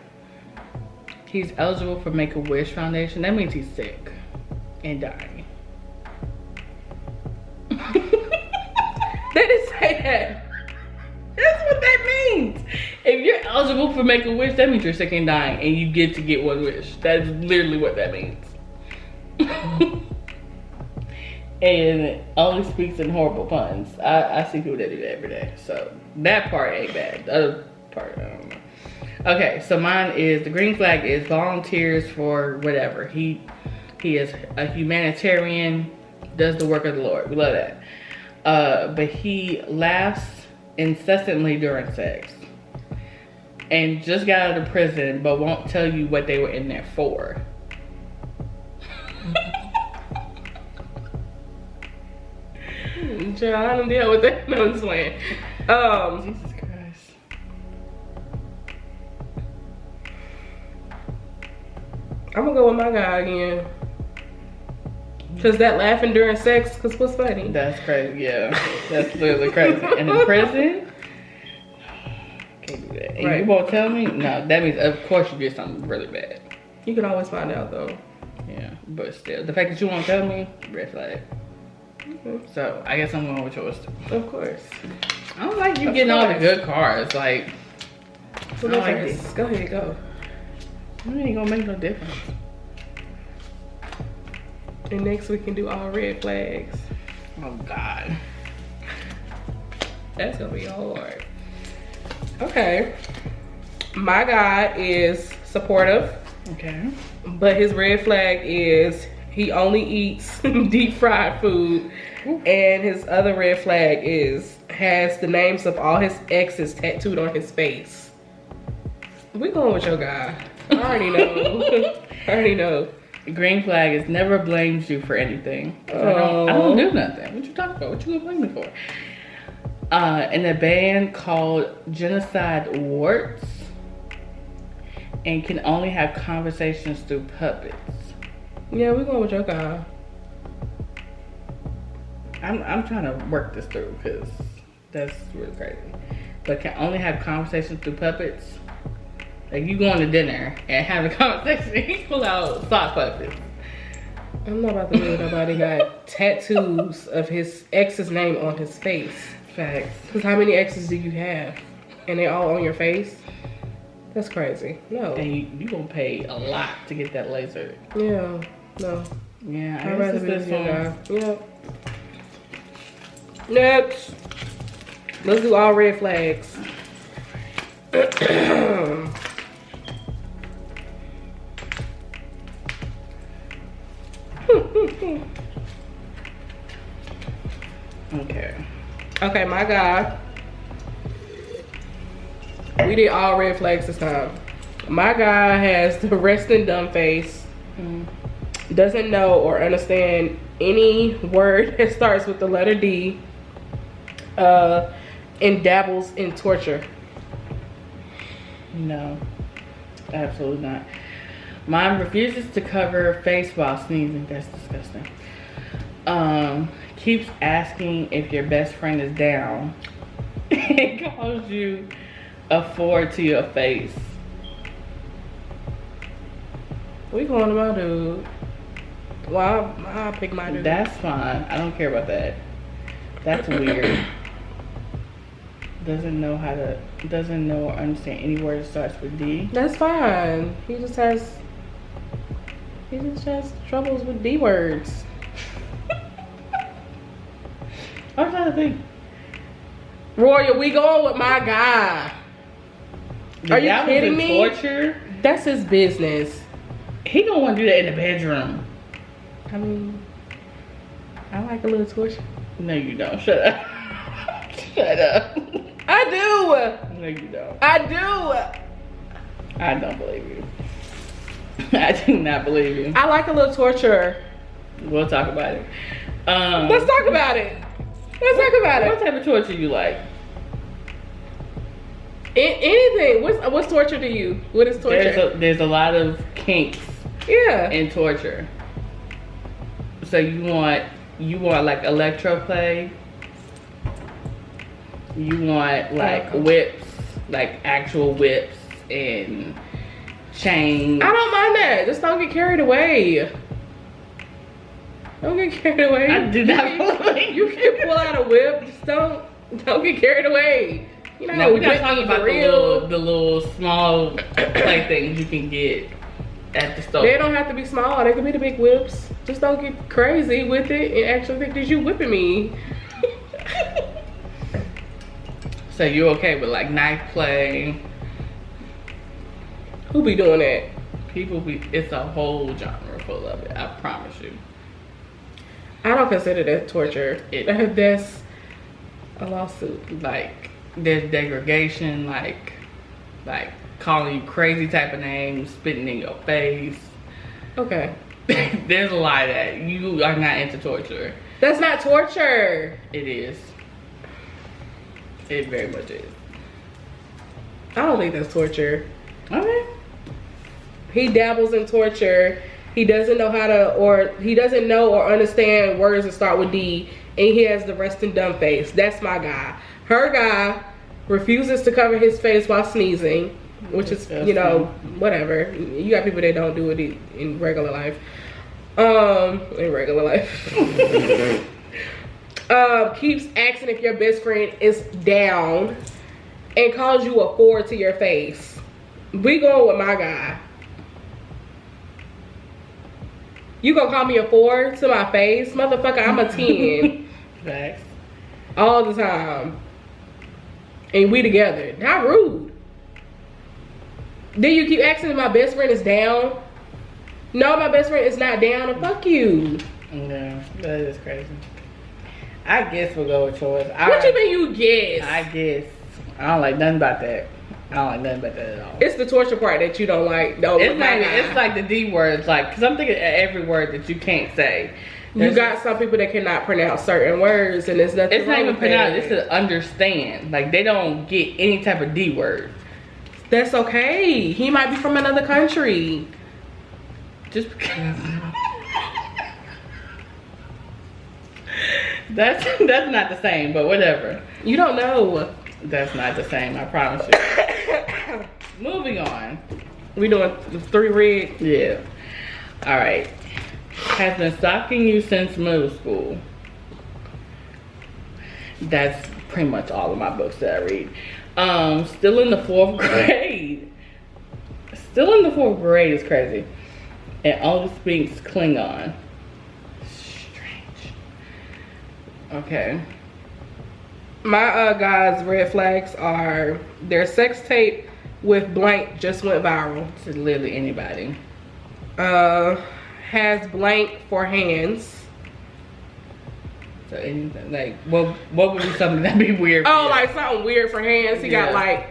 He's eligible for Make-A-Wish Foundation. That means he's sick and dying. They didn't say that. That's what that means. If you're eligible for Make-A-Wish, that means you're sick and dying and you get to get one wish. That's literally what that means. And only speaks in horrible puns. I see people that do that every day. So that part ain't bad. The other part, I don't know. Okay, so mine is, the green flag is volunteers for whatever. He is a humanitarian, does the work of the Lord. We love that. But he laughs incessantly during sex. And just got out of prison, but won't tell you what they were in there for. Child, I don't deal with that. No, I'm just playing. Jesus Christ. I'm gonna go with my guy again. Cause that laughing during sex, cause what's funny? That's crazy, yeah. That's literally crazy. And in prison, can't do that. And Right. you won't tell me? No, that means of course you did something really bad. You can always find out though. Yeah. But still, the fact that you won't tell me, red flag. So I guess I'm going with yours too. Of course. I don't like you getting all the good cars. Like, Go ahead, go. It ain't gonna make no difference. And next we can do all red flags. Oh God. That's gonna be hard. Okay. My guy is supportive. Okay. But his red flag is he only eats deep fried food. And his other red flag is has the names of all his exes tattooed on his face. We going with your guy. I already know. I already know. Green flag is never blames you for anything. I don't do nothing. What you talking about? What you gonna blame me for? In a band called Genocide Warts, and can only have conversations through puppets. Yeah, we're going with your guy. I'm trying to work this through because that's really crazy. But can only have conversations through puppets. Like you going to dinner and having a conversation, he pull out sock puppets. I'm not about to do nobody got tattoos of his ex's name on his face. Facts. Because how many exes do you have? And they all on your face? That's crazy. No. And you gonna pay a lot to get that laser. Yeah. No. Yeah, I'd rather be with your guy. Yep. Next. Let's do all red flags. Okay, my guy. We did all red flags this time. My guy has the resting dumb face. Doesn't know or understand any word that starts with the letter D. And dabbles in torture. No, absolutely not. Mine refuses to cover face while sneezing. That's disgusting. Keeps asking if your best friend is down. It calls you a 4 to your face. We going to my dude. Well, I'll pick my dude. That's fine. I don't care about that. That's weird. Doesn't know or understand any word that starts with D. That's fine. He just has troubles with D words. I'm trying to think. Royal, we going with my guy. Are you kidding me? Torture? That's his business. He gonna want to do that in the bedroom. I mean, I like a little torture. No, you don't. Shut up. Shut up. I do. No, you don't. I do. I don't believe you. I do not believe you. I like a little torture. We'll talk about it. Let's talk about it. Let's talk about it. What type of torture you like? Anything. What's torture to you? What is torture? There's a lot of kinks. Yeah. In torture. So you want like electro play. You want like whips, like actual whips and chains. I don't mind that. Just don't get carried away. Don't get carried away. I do not believe you can pull out a whip. Just don't get carried away. You know, no, we're not talking about the little small play things you can get at the store. They don't have to be small. They can be the big whips. Just don't get crazy with it and actually think that you whipping me. So you okay with like knife play? Who be doing that? It's a whole genre full of it. I promise you. I don't consider that torture. That's a lawsuit. Like there's degradation, like calling you crazy type of names, spitting in your face. Okay. There's a lot of that. You are not into torture. That's not torture. It is. It very much is. I don't think that's torture. Okay. He dabbles in torture. He doesn't know he doesn't know or understand words that start with D, and he has the resting dumb face. That's my guy. Her guy refuses to cover his face while sneezing, which is, you know, whatever. You got people that don't do it in regular life. In regular life. Keeps asking if your best friend is down and calls you a 4 to your face. We going with my guy. You gonna call me a 4 to my face? Motherfucker, I'm a 10. Facts. All the time. And we together. Not rude. Then you keep asking if my best friend is down. No, my best friend is not down, and fuck you. No, that is crazy. I guess we'll go with yours. What you mean you guess? I guess. I don't like nothing about that. I don't like nothing about that at all. It's the torture part that you don't like. No, It's like the D words, like, because I'm thinking of every word that you can't say. You got some people that cannot pronounce certain words, and it's nothing. It's not even pronounce. It's to understand. Like, they don't get any type of D word. That's okay. He might be from another country. Just because. That's not the same, but whatever. You don't know. That's not the same, I promise you. Moving on. We doing the 3 red. Yeah. All right. Has been stalking you since middle school. That's pretty much all of my books that I read. Still in the 4th grade. Still in the 4th grade is crazy. And only speaks Klingon. Strange. Okay. My guys' red flags are their sex tape with blank just went viral. To literally anybody. Has blank for hands. So anything, like, what would be something that'd be weird? Oh, like something weird for hands. He got like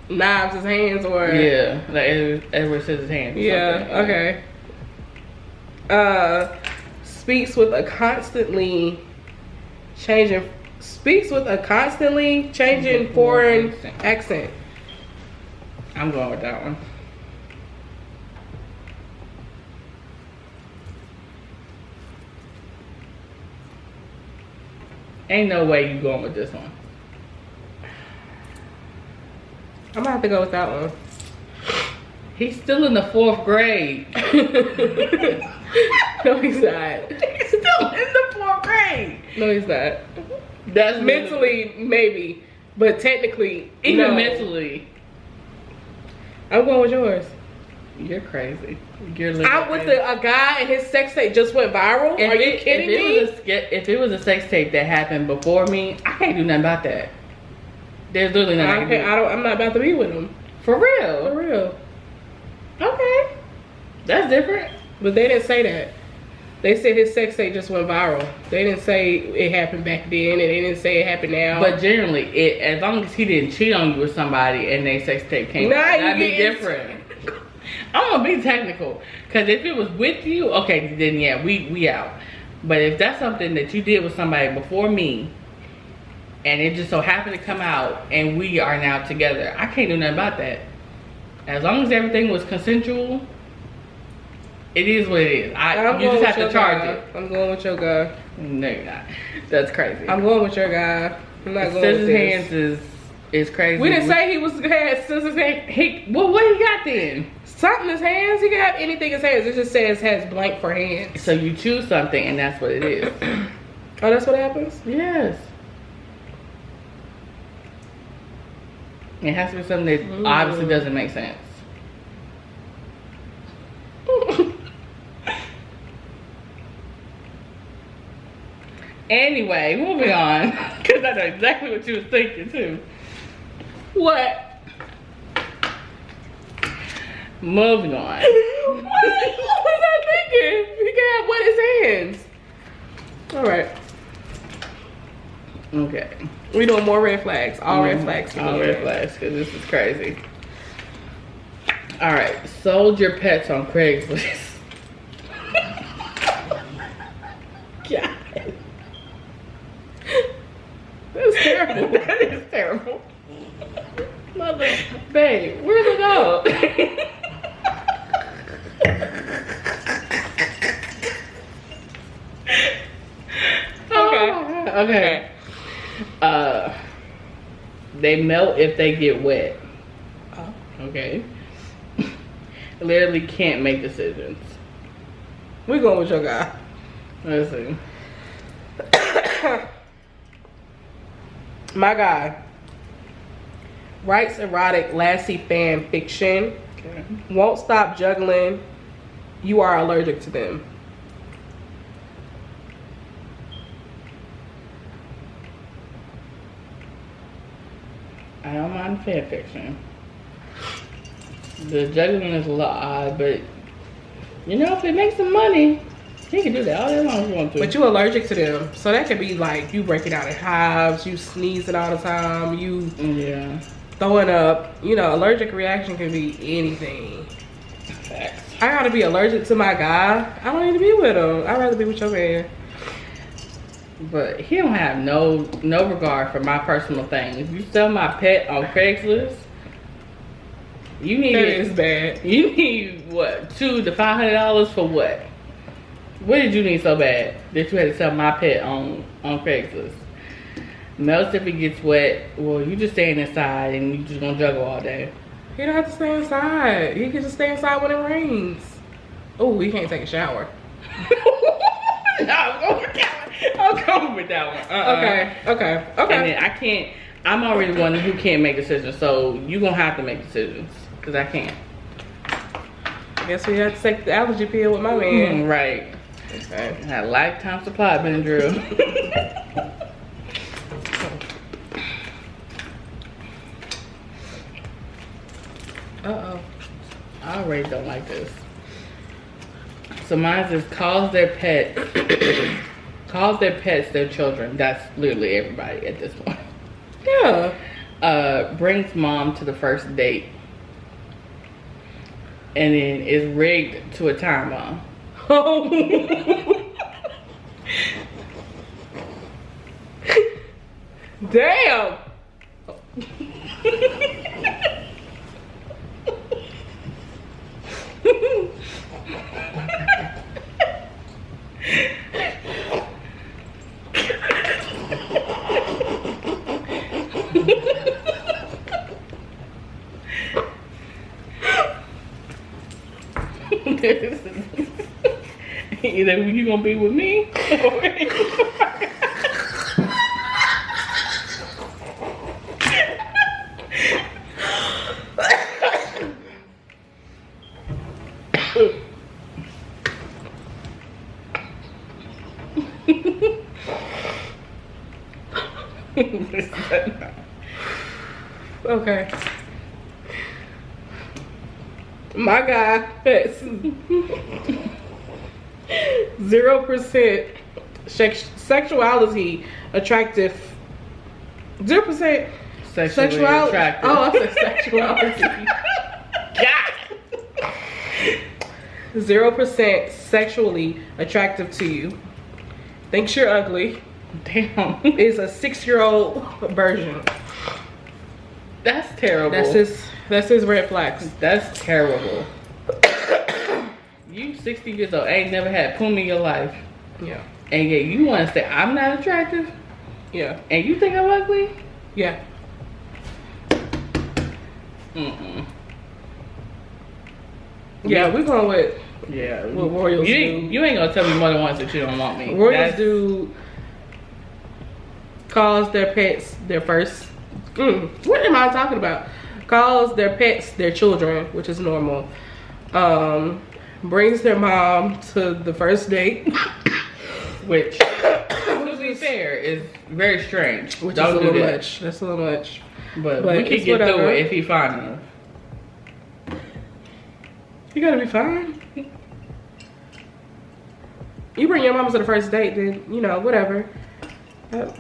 knives as hands, or yeah, like Edward says his hands. Yeah. Okay. Speaks with a constantly changing foreign accent. I'm going with that one. Ain't no way you going with this one. I'm gonna have to go with that one. He's still in the 4th grade. No, he's not. He's still in the 4th grade. No, he's not. That's mentally maybe, but technically, even mentally. I'm going with yours. You're crazy. I'm with a guy and his sex tape just went viral. Are you kidding me? If it was a sex tape that happened before me, I can't do nothing about that. There's literally nothing I can do. I'm not about to be with him. For real. For real. Okay. That's different. But they didn't say that. They said his sex tape just went viral. They didn't say it happened back then, and they didn't say it happened now. But generally, as long as he didn't cheat on you with somebody and they sex tape came out, that'd be different. I'm gonna be technical, because if it was with you, okay, then yeah, we out. But if that's something that you did with somebody before me, and it just so happened to come out, and we are now together, I can't do nothing about that. As long as everything was consensual, it is what it is. You just have to charge it. I'm going with your guy. No, you're not. That's crazy. I'm going with your guy. I'm not going with this. Hands is crazy. We didn't say he had scissors hands. Well, what he got then? Something in his hands. He can have anything in his hands. It just says has blank for hands. So you choose something, and that's what it is. Oh, that's what happens? Yes. It has to be something that obviously doesn't make sense. Anyway, moving on. Because I know exactly what you was thinking, too. What? Moving on. What was I thinking? He can have wet his hands. Alright. Okay. We doing more red flags. All red flags. All red flags, because this is crazy. Alright. Sold your pets on Craigslist. God. That's terrible. That is terrible. Mother, babe, where's the dog? Okay. They melt if they get wet. Oh. Okay. Literally can't make decisions. We going with your guy. Let's see. My guy writes erotic lassie fan fiction. Okay. Won't stop juggling. You are allergic to them. I don't mind fan fiction. The juggling is a little odd, but you know, if it makes some money, he can do that all day long if you want to. But you allergic to them, so that could be like you breaking out in hives, you sneezing all the time, you throwing up. You know, allergic reaction can be anything. Facts. I gotta be allergic to my guy. I don't need to be with him. I'd rather be with your man. But he don't have no regard for my personal things. If you sell my pet on Craigslist, you need That is bad. You need what, $200 to $500 for what? What did you need so bad that you had to sell my pet on Craigslist? Melts if it gets wet. Well, you just staying inside and you just gonna juggle all day. He don't have to stay inside. He can just stay inside when it rains. Oh, he can't take a shower. No, I'm going with that one. Okay. And then I can't. I'm already one who can't make decisions, so you gonna have to make decisions because I can't. I guess we have to take the allergy pill with my man. Right. Okay. I had a lifetime supply of Benadryl. Uh-oh. I already don't like this. So mine is calls their pets their children. That's literally everybody at this point. Yeah. Brings mom to the first date. And then is rigged to a time bomb. Oh. Damn. Either you gonna be with me or Okay. My guy has 0% sexuality attractive. 0% sexuality attractive. Oh, I said sexuality. God. 0% sexually attractive to you. Thinks you're ugly. Damn. Is a 6-year-old version. That's terrible. That's his red flags. That's terrible. You 60 years old, ain't never had poom in your life. Yeah. And yet you want to say I'm not attractive? Yeah. And you think I'm ugly? Yeah. Mm-mm. Yeah, we're going with what Royals do. You ain't gonna tell me more than once that you don't want me. Royals do calls their pets their first. What am I talking about? Calls their pets their children, which is normal. Brings their mom to the first date, which, to be fair, is very strange. Which don't is a do little that. much. That's a little much. But we can get through it if he fine enough. You gotta be fine. You bring your mama to the first date, then you know whatever. That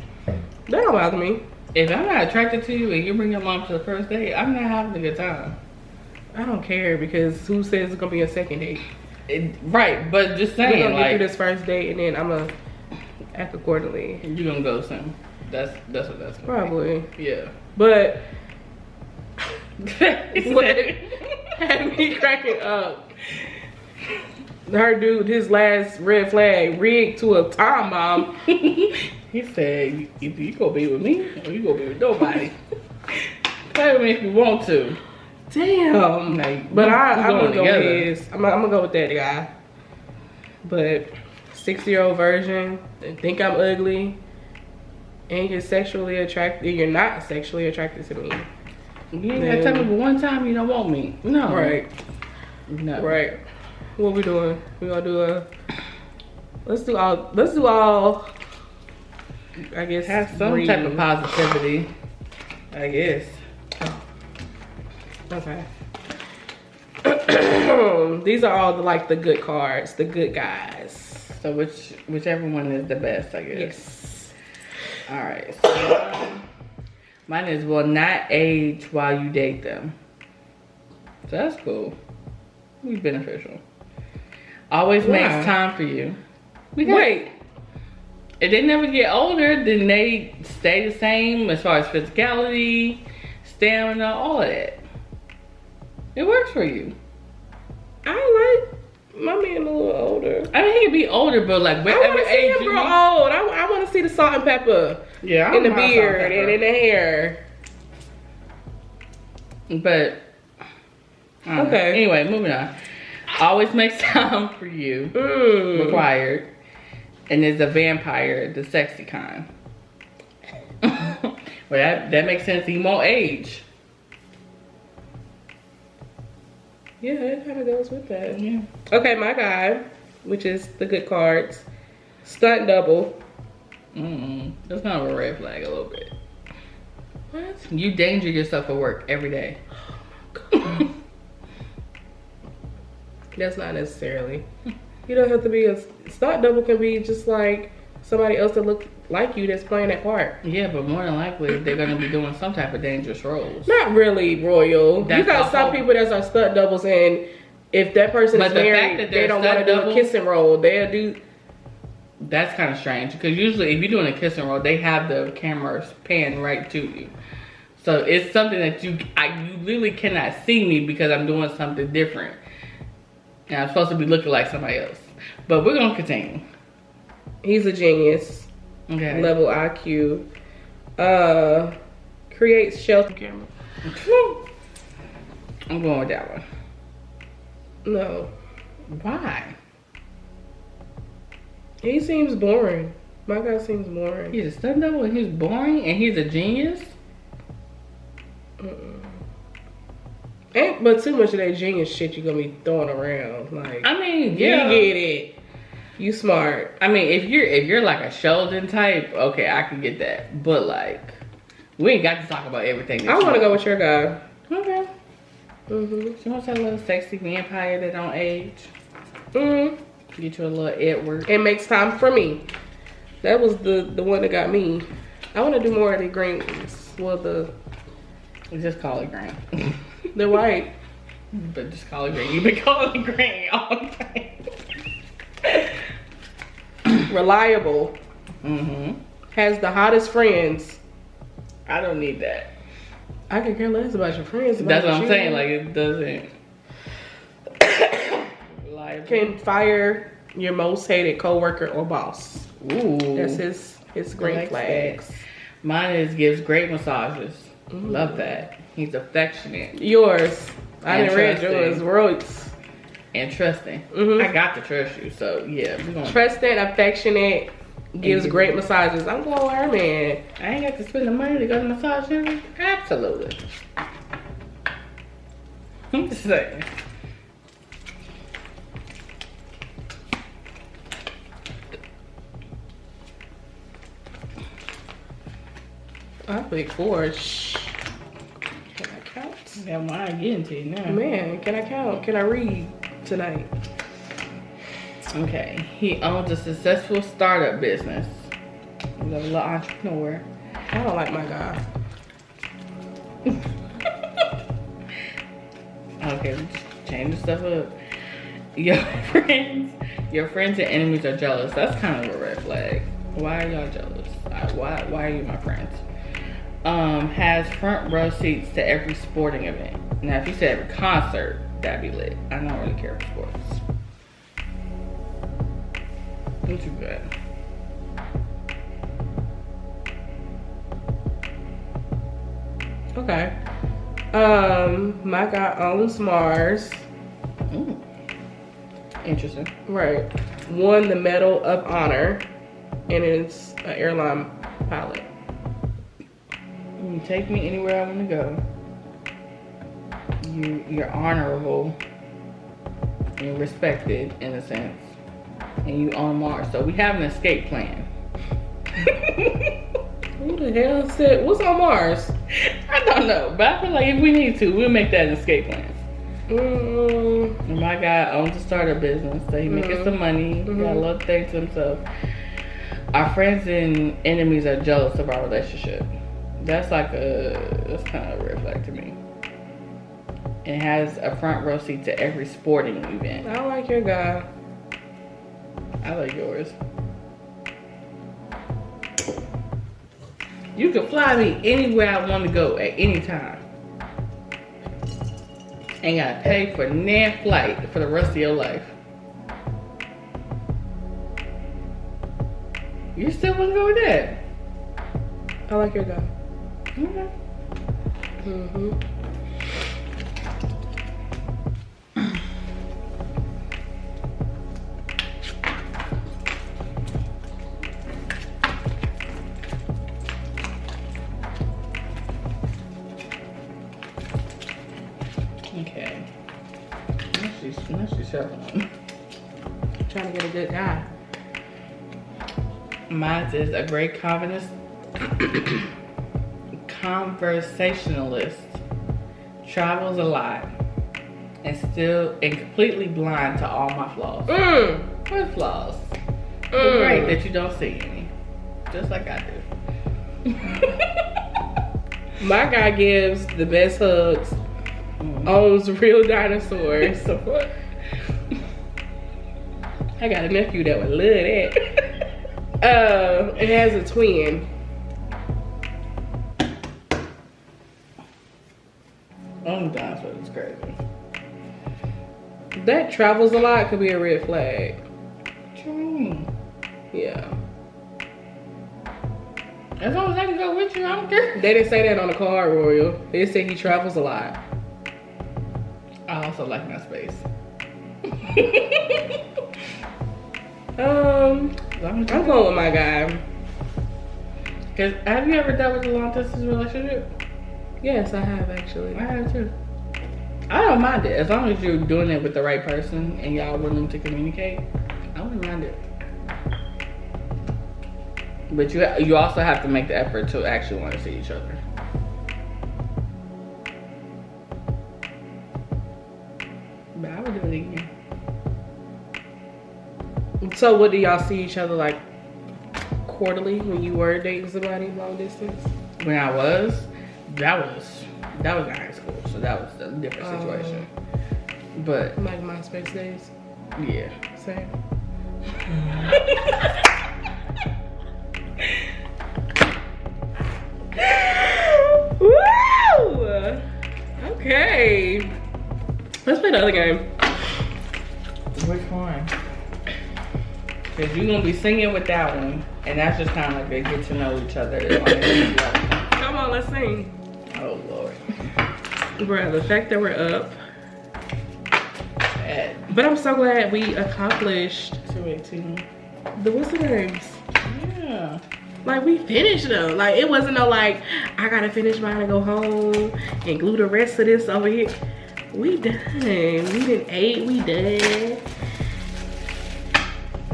don't bother me. If I'm not attracted to you and you bring your mom to the first date, I'm not having a good time. I don't care because who says it's gonna be a second date? Right, but just saying, we're gonna like, get through this first date and then I'm gonna act accordingly. You're gonna go soon. That's what that's gonna probably be. Yeah. But what had me cracking up? Her dude, his last red flag rigged to a time bomb. He said, either you gonna be with me or you gonna be with nobody. Play with me if you want to. Damn. Like, but I'm gonna go with his. I'm gonna go with that guy. but 6-year-old version, think I'm ugly, and you're sexually attracted. You're not sexually attracted to me. You ain't gotta tell me but one time you don't want me. No. Right. No. Right. What we doing? We gonna do a. Let's do all. I guess Have some type of positivity. I guess. Okay. These are all the good cards, the good guys. So whichever one is the best, I guess. Yes. All right. So mine is will not age while you date them. So that's cool. Be beneficial. Always makes time for you. Wait. If they never get older, then they stay the same as far as physicality, stamina, all of that. It works for you. I like my man a little older. I mean, he can be older, but like whatever age him grow old. I want to see the salt and pepper. Yeah, in the beard and in the hair. But okay. Anyway, moving on. Always makes time for you. Required. And is a vampire, the sexy kind. Well, that makes sense. He won't age. Yeah, it kind of goes with that. Yeah. Okay, my guy, which is the good cards, stunt double. That's kind of a red flag a little bit. What? You danger yourself at work every day. That's not necessarily. You don't have to be a stunt double. Can be just like somebody else that look like you that's playing that part. Yeah, but more than likely they're gonna be doing some type of dangerous roles. Not really, Royal. You got some people that are stunt doubles, and if that person is married, they don't want to do a kissing role. They'll do. That's kind of strange because usually if you're doing a kissing role, they have the cameras pan right to you. So it's something that you literally cannot see me because I'm doing something different. And I'm supposed to be looking like somebody else. But we're gonna continue. He's a genius. Okay. Level IQ. Creates shelter camera. I'm going with that one. No. Why? He seems boring. My guy seems boring. He's a stunt double and he's boring and he's a genius? But too much of that genius shit you gonna be throwing around. Like, I mean, yeah. You get it. You smart. I mean, if you're like a Sheldon type, okay, I can get that. But like, we ain't got to talk about everything. I want to go with your guy. Okay. She wants that little sexy vampire that don't age. Get you a little Edward. It makes time for me. That was the one that got me. I want to do more of the greens. Well, just call it green. The white. But just call it green. You've been calling it green all the time. Reliable. Has the hottest friends. I don't need that. I could care less about your friends. That's what I'm saying. Like, it doesn't. Reliable. Can fire your most hated coworker or boss. Ooh. That's his green flags. That. Mine is gives great massages. Love that. He's affectionate. Yours. I didn't read yours. Royce. And trusting. I got to trust you, so yeah. We're gonna trusting, affectionate, gives great massages. I'm going with her, man. I ain't got to spend the money to go to massage him. Absolutely. I'm just saying. I picked 4. Shh. Can I count? That one I getting to you now. Man, can I count? Can I read tonight? Okay. He owns a successful startup business. He's a little entrepreneur. I don't like my guy. Okay, let's change the stuff up. Your friends and enemies are jealous. That's kind of a red flag. Why are y'all jealous? Why are you my friends? Has front row seats to every sporting event. Now, if you said every concert, that'd be lit. I don't really care for sports. Not too bad. Okay. My guy owns Mars. Ooh. Interesting. Right. won the Medal of Honor, and it's an airline pilot. You take me anywhere I want to go. You're honorable and respected in a sense, and you on Mars. So we have an escape plan. Who the hell said what's on Mars? I don't know, but I feel like if we need to, we'll make that an escape plan. Mm. My guy owns a startup business, so he making some money. He got a little thing to himself. Our friends and enemies are jealous of our relationship. That's kind of a red flag to me. And has a front row seat to every sporting event. I like your guy. I like yours. You can fly me anywhere I want to go at any time. Ain't gotta pay for nan flight for the rest of your life. You still wanna go with that? I like your guy. Okay. Okay. Now she's shoveling. Trying to get a good guy. Mine is a great conversationalist, travels a lot, and completely blind to all my flaws. What flaws? They're great that you don't see any, just like I do. My guy gives the best hugs. Owns real dinosaurs. I got a nephew that would love that. It has a twin. Dinosaur is crazy. That travels a lot could be a red flag. What you mean? Yeah. As long as I can go with you, I don't care. They didn't say that on the card, Royal. They said he travels a lot. I also like my space. I'm going with my guy. Cause have you ever dealt with a long distance relationship? Yes, I have actually. I have too. I don't mind it as long as you're doing it with the right person and y'all willing to communicate. I wouldn't mind it. But you also have to make the effort to actually want to see each other. But I would do it again. So what do y'all see each other like quarterly when you were dating somebody long distance? When I was, that was in high school, so that was a different situation. But like MySpace days. yeah, Same. Woo! Okay. Let's play the other game. which one? Because you're gonna be singing with that one, and that's just kind of like they get to know each other. Come on, let's sing. Oh Lord. Bruh, the fact that we're up. But I'm so glad we accomplished 218. what's the names? Yeah. Like we finished though. Like it wasn't no like I gotta finish mine and go home and glue the rest of this over here. We done. We done ate. We done.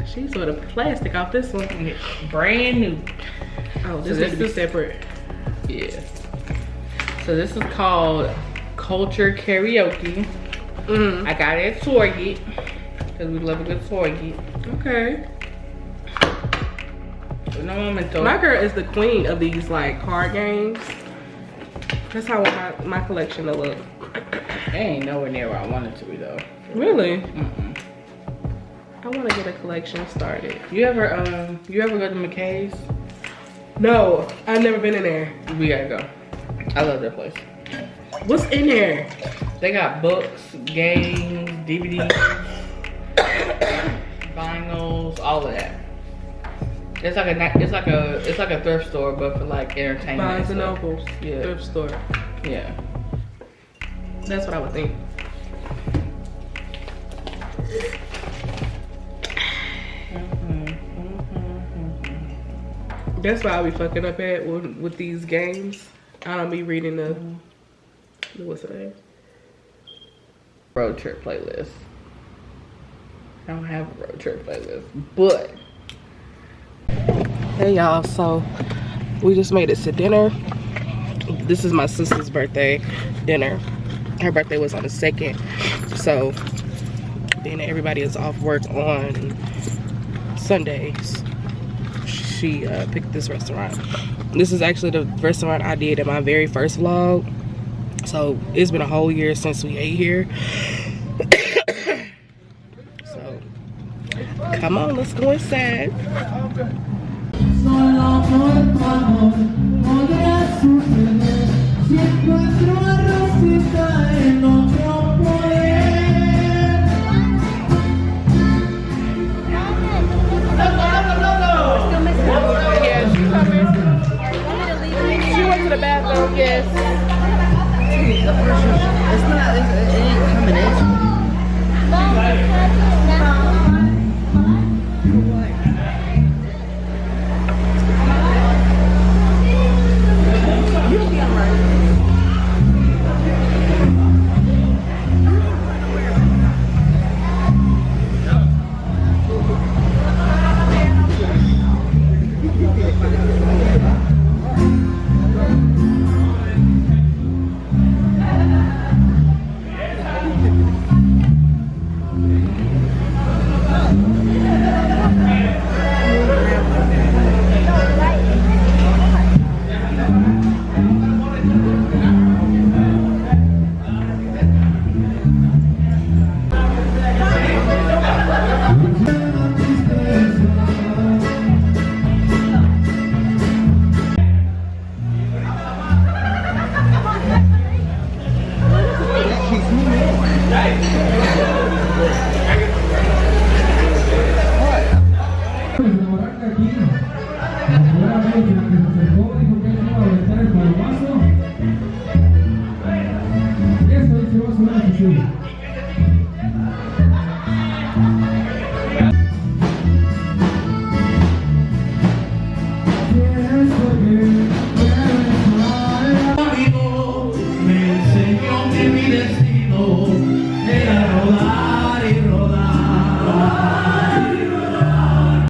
She sort of plastic off this one. Brand new. Oh, this needs to be separate. Yeah. So this is called Culture Karaoke. I got it at Target because we love a good Target. Okay. No momento. My girl is the queen of these like card games. That's how my collection will look. It ain't nowhere near where I want it to be though. Really? I want to get a collection started. You ever go to McKay's? No, I've never been in there. We gotta go. I love that place. What's in there? They got books, games, DVDs, vinyls, all of that. It's like a thrift store, but for like entertainment. Barnes and Nobles. Yeah. Thrift store. Yeah. That's what I would think. That's why I be fucking up at with these games. I don't be reading the what's the name? Road trip playlist. I don't have a road trip playlist, but hey y'all, so we just made it to dinner. This is my sister's birthday dinner. Her birthday was on the 2nd, so then everybody is off work on Sundays. She picked this restaurant. This is actually the restaurant I did in my very first vlog, so it's been a whole year since we ate here. So come on, let's go inside.